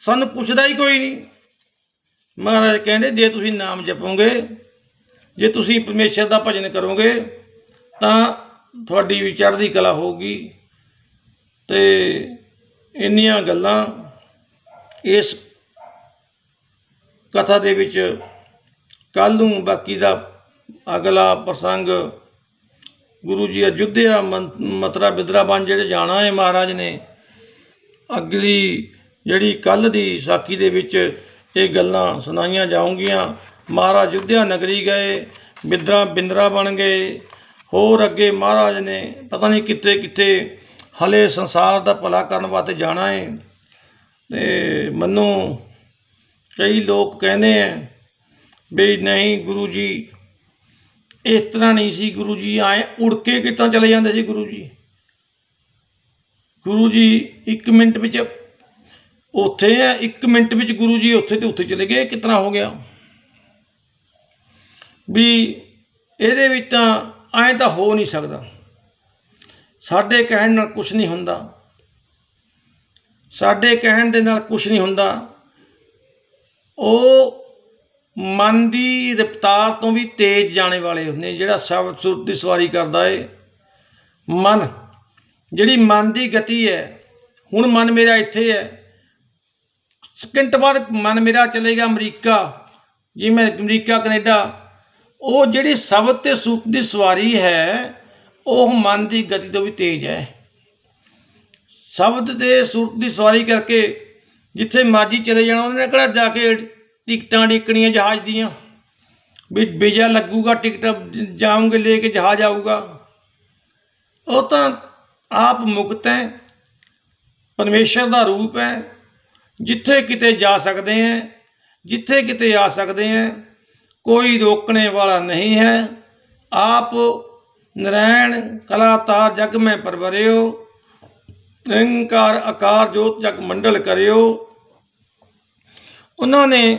ਸਾਨੂੰ ਪੁੱਛਦਾ ਹੀ ਕੋਈ ਨਹੀਂ। ਮਹਾਰਾਜ ਕਹਿੰਦੇ ਜੇ ਤੁਸੀਂ ਨਾਮ ਜਪੋਗੇ, ਜੇ ਤੁਸੀਂ ਪਰਮੇਸ਼ਰ ਦਾ ਭਜਨ ਕਰੋਗੇ ਤਾਂ ਤੁਹਾਡੀ ਵੀ ਚੜ੍ਹਦੀ ਕਲਾ ਹੋਊਗੀ। ਅਤੇ ਇੰਨੀਆਂ ਗੱਲਾਂ ਇਸ ਕਥਾ ਦੇ ਵਿੱਚ ਕੱਲ੍ਹ ਨੂੰ ਬਾਕੀ ਦਾ ਅਗਲਾ ਪ੍ਰਸੰਗ ਗੁਰੂ ਜੀ ਅਯੁੱਧਿਆ ਮਥੁਰਾ ਬਿਦਰਾਬਨ ਜਿਹੜੇ ਜਾਣਾ ਹੈ ਮਹਾਰਾਜ ਨੇ, ਅਗਲੀ ਜਿਹੜੀ ਕੱਲ੍ਹ ਦੀ ਸਾਖੀ ਦੇ ਵਿੱਚ ਇਹ ਗੱਲਾਂ ਸੁਣਾਈਆਂ ਜਾਊਗੀਆਂ। ਮਹਾਰਾਜ ਅਯੁੱਧਿਆ ਨਗਰੀ ਗਏ, ਬਿੰਦਰਾਬਨ ਗਏ, ਹੋਰ ਅੱਗੇ ਮਹਾਰਾਜ ਨੇ ਪਤਾ ਨਹੀਂ ਕਿੱਥੇ ਕਿੱਥੇ ਹਲੇ ਸੰਸਾਰ ਦਾ ਭਲਾ ਕਰਨ ਵਾਸਤੇ ਜਾਣਾ ਹੈ। ਅਤੇ ਮੈਨੂੰ ਕਈ ਲੋਕ ਕਹਿੰਦੇ ਹੈ ਵੀ ਨਹੀਂ ਗੁਰੂ ਜੀ ਇਸ ਤਰ੍ਹਾਂ ਨਹੀਂ ਸੀ, ਗੁਰੂ ਜੀ ਆਏ ਉੜ ਕੇ ਕਿੱਦਾਂ ਚਲੇ ਜਾਂਦੇ ਸੀ? ਗੁਰੂ ਜੀ 1 ਮਿੰਟ ਵਿੱਚ ਉੱਥੇ ਹੈ, 1 ਮਿੰਟ ਵਿੱਚ ਗੁਰੂ ਜੀ ਉੱਥੇ ਤੇ ਉੱਥੇ ਚਲੇ ਗਏ, ਕਿਸ ਤਰ੍ਹਾਂ ਹੋ ਗਿਆ? ਵੀ ਇਹਦੇ ਵਿੱਚ ਤਾਂ ਐਂ ਤਾਂ ਹੋ ਨਹੀਂ ਸਕਦਾ, ਸਾਡੇ ਕਹਿਣ ਨਾਲ ਕੁਛ ਨਹੀਂ ਹੁੰਦਾ, ਸਾਡੇ ਕਹਿਣ ਦੇ ਨਾਲ ਕੁਛ ਨਹੀਂ ਹੁੰਦਾ। ਉਹ ਮਨ ਦੀ ਰਫਤਾਰ ਤੋਂ ਵੀ ਤੇਜ਼ ਜਾਣੇ ਵਾਲੇ ਹੁੰਦੇ, ਜਿਹੜਾ ਸ਼ਬਦ ਸੁਰਤ ਦੀ ਸਵਾਰੀ ਕਰਦਾ ਏ ਮਨ, ਜਿਹੜੀ ਮਨ ਦੀ ਗਤੀ ਹੈ। ਹੁਣ ਮਨ ਮੇਰਾ ਇੱਥੇ ਹੈ, ਸਕਿੰਟ ਬਾਅਦ ਮਨ ਮੇਰਾ ਚਲੇਗਾ ਅਮਰੀਕਾ, ਜਿਵੇਂ ਅਮਰੀਕਾ ਕਨੇਡਾ। ਉਹ ਜਿਹੜੀ ਸ਼ਬਦ ਅਤੇ ਸੁਰਤ ਦੀ ਸਵਾਰੀ ਹੈ ਉਹ ਮਨ ਦੀ ਗਤੀ ਤੋਂ ਵੀ ਤੇਜ਼ ਹੈ। ਸ਼ਬਦ ਅਤੇ ਸੁਰਤ ਦੀ ਸਵਾਰੀ ਕਰਕੇ ਜਿੱਥੇ ਮਰਜ਼ੀ ਚਲੇ ਜਾਣਾ, ਉਹਨੇ ਕਿਹੜਾ ਜਾ ਕੇ ਟਿਕਟਾਂ ਉਡੀਕਣੀਆਂ ਜਹਾਜ਼ ਦੀਆਂ ਵੀ ਵੀਜ਼ਾ ਲੱਗੂਗਾ, ਟਿਕਟ ਜਾਊਂਗੇ ਲੈ ਕੇ ਜਹਾਜ਼ ਆਊਗਾ। ਉਹ ਤਾਂ ਆਪ ਮੁਕਤ ਹੈ, ਪਰਮੇਸ਼ਰ ਦਾ ਰੂਪ ਹੈ, ਜਿੱਥੇ ਕਿਤੇ ਜਾ ਸਕਦੇ ਹੈ, ਜਿੱਥੇ ਕਿਤੇ ਆ ਸਕਦੇ ਹੈ, ਕੋਈ ਰੋਕਣੇ ਵਾਲਾ ਨਹੀਂ ਹੈ। ਆਪ ਨਰੈਣ ਕਲਾਤਾਰ ਜਗ ਮੈਂ ਪਰਵਰਿਓ, ਨਿਰੰਕਾਰ ਆਕਾਰ ਜੋਤ ਜਗ ਮੰਡਲ ਕਰਿਓ। ਉਹਨਾਂ ਨੇ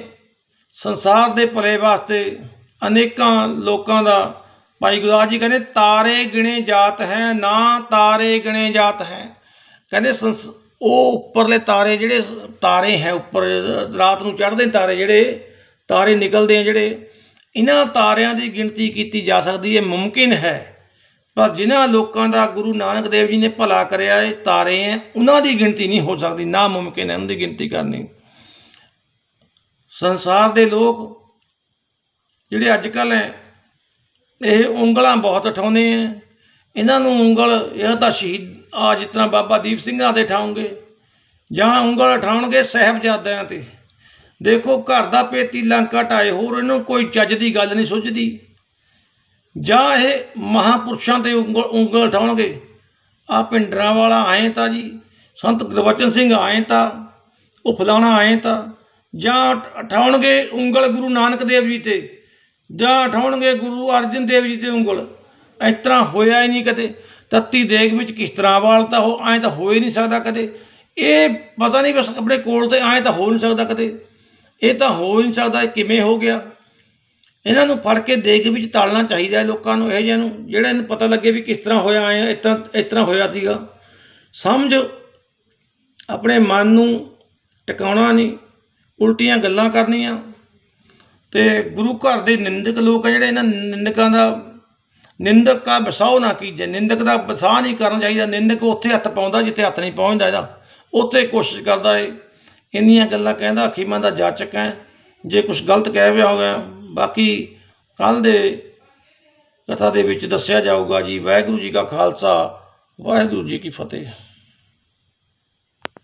ਸੰਸਾਰ ਦੇ ਭਲੇ ਵਾਸਤੇ ਅਨੇਕਾਂ ਲੋਕਾਂ ਦਾ, ਭਾਈ ਗੁਰਦਾਸ ਜੀ ਕਹਿੰਦੇ ਤਾਰੇ ਗਿਣੇ ਜਾਤ ਹੈ ਨਾ ਤਾਰੇ ਗਿਣੇ ਜਾਤ ਹੈ। ਕਹਿੰਦੇ ਉਹ ਉੱਪਰਲੇ ਤਾਰੇ, ਜਿਹੜੇ ਤਾਰੇ ਹੈ ਉੱਪਰ ਰਾਤ ਨੂੰ ਚੜ੍ਹਦੇ ਤਾਰੇ, ਜਿਹੜੇ ਤਾਰੇ ਨਿਕਲਦੇ ਆ, ਜਿਹੜੇ ਇਹਨਾਂ ਤਾਰਿਆਂ ਦੀ ਗਿਣਤੀ ਕੀਤੀ ਜਾ ਸਕਦੀ ਹੈ, ਮੁਮਕਿਨ ਹੈ। ਪਰ ਜਿਨ੍ਹਾਂ ਲੋਕਾਂ ਦਾ ਗੁਰੂ ਨਾਨਕ ਦੇਵ ਜੀ ਨੇ ਭਲਾ ਕਰਿਆ ਇਹ ਤਾਰੇ ਹੈ, ਉਹਨਾਂ ਦੀ ਗਿਣਤੀ ਨਹੀਂ ਹੋ ਸਕਦੀ, ਨਾ ਮੁਮਕਿਨ ਹੈ ਉਹਨਾਂ ਦੀ ਗਿਣਤੀ ਕਰਨੀ। ਸੰਸਾਰ ਦੇ ਲੋਕ ਜਿਹੜੇ ਅੱਜ ਕੱਲ੍ਹ ਹੈ ਇਹ ਉਂਗਲਾਂ ਬਹੁਤ ਉਠਾਉਂਦੇ ਹੈ। ਇਹਨਾਂ ਨੂੰ ਉਂਗਲ ਇਹ ਤਾਂ ਸ਼ਹੀਦ ਆ ਜਿਸ ਤਰ੍ਹਾਂ ਬਾਬਾ ਦੀਪ ਸਿੰਘਾਂ 'ਤੇ ਉਠਾਉਂਗੇ, ਜਾਂ ਉਂਗਲ ਉਠਾਉਣਗੇ ਸਾਹਿਬਜ਼ਾਦਿਆਂ 'ਤੇ। ਦੇਖੋ ਘਰ ਦਾ ਪੇਤੀ ਲੰਕਾ ਢਾਏ, ਹੋਰ ਇਹਨੂੰ ਕੋਈ ਚੱਜ ਦੀ ਗੱਲ ਨਹੀਂ ਸੁੱਝਦੀ। ਜਾਂ ਇਹ ਮਹਾਂਪੁਰਸ਼ਾਂ 'ਤੇ ਉਂਗਲ ਉਠਾਉਣਗੇ, ਆਹ ਭਿੰਡਰਾਂ ਵਾਲਾ ਆਏ ਤਾਂ ਜੀ, ਸੰਤ ਗੁਰਬਚਨ ਸਿੰਘ ਆਏ ਤਾਂ, ਉਹ ਫਲਾਣਾ ਆਏ ਤਾਂ। ਜਾਂ ਉਠਾਉਣਗੇ ਉਂਗਲ ਗੁਰੂ ਨਾਨਕ ਦੇਵ ਜੀ 'ਤੇ, ਜਾਂ ਉਠਾਉਣਗੇ ਗੁਰੂ ਅਰਜਨ ਦੇਵ ਜੀ 'ਤੇ ਉਂਗਲ। ਇਸ ਤਰ੍ਹਾਂ ਹੋਇਆ ਹੀ ਨਹੀਂ ਕਦੇ। ਤੱਤੀ ਦੇਗ ਵਿੱਚ ਕਿਸ ਤਰ੍ਹਾਂ ਵਾਲਤਾ ਹੋ, ਐਂ ਤਾਂ ਹੋ ਹੀ ਨਹੀਂ ਸਕਦਾ ਕਦੇ। ਇਹ ਪਤਾ ਨਹੀਂ ਬਸ ਆਪਣੇ ਕੋਲ ਤੇ ਐਂ ਤਾਂ ਹੋ ਨਹੀਂ ਸਕਦਾ ਕਦੇ, ਇਹ ਤਾਂ ਹੋ ਹੀ ਨਹੀਂ ਸਕਦਾ। ਕਿਵੇਂ ਹੋ ਗਿਆ? ਇਹਨਾਂ ਨੂੰ ਫੜ ਕੇ ਦੇਗ ਵਿੱਚ ਤਾਲਣਾ ਚਾਹੀਦਾ ਹੈ ਲੋਕਾਂ ਨੂੰ, ਇਹੋ ਜਿਹਿਆਂ ਨੂੰ, ਜਿਹੜਾ ਇਹਨੂੰ ਪਤਾ ਲੱਗੇ ਵੀ ਕਿਸ ਤਰ੍ਹਾਂ ਹੋਇਆ, ਆਏ ਇਸ ਤਰ੍ਹਾਂ ਹੋਇਆ ਸੀਗਾ। ਸਮਝ ਆਪਣੇ ਮਨ ਨੂੰ ਟਿਕਾਉਣਾ ਨਹੀਂ, ਉਲਟੀਆਂ ਗੱਲਾਂ ਕਰਨੀਆਂ। ਤੇ ਗੁਰੂ ਘਰ ਦੇ ਨਿੰਦਕ ਲੋਕ ਆ ਜਿਹੜੇ, ਇਹਨਾਂ ਨਿੰਦਕਾਂ ਦਾ ਨਿੰਦਕ ਕਾ ਵਸਾਓ ਨਾ ਕੀਜੇ। ਨਿੰਦਕ ਦਾ ਵਸਾਹ ਨਹੀਂ ਕਰਨਾ ਚਾਹੀਦਾ। ਨਿੰਦਕ ਉੱਥੇ ਹੱਥ ਪਾਉਂਦਾ ਜਿੱਥੇ ਹੱਥ ਨਹੀਂ ਪਹੁੰਚਦਾ ਇਹਦਾ, ਉੱਥੇ ਕੋਸ਼ਿਸ਼ ਕਰਦਾ ਏ। ਇੰਨੀਆਂ ਗੱਲਾਂ ਕਹਿੰਦਾ ਹਕੀਮਾਂ ਦਾ ਜਾਚਕ ਹੈ। ਜੇ ਕੁਛ ਗਲਤ ਕਹਿ ਪਿਆ ਹੋਇਆ, ਬਾਕੀ ਕੱਲ੍ਹ ਦੇ ਕਥਾ ਦੇ ਵਿੱਚ ਦੱਸਿਆ ਜਾਊਗਾ ਜੀ। ਵਾਹਿਗੁਰੂ ਜੀ ਕਾ ਖਾਲਸਾ, ਵਾਹਿਗੁਰੂ ਜੀ ਕੀ ਫਤਿਹ।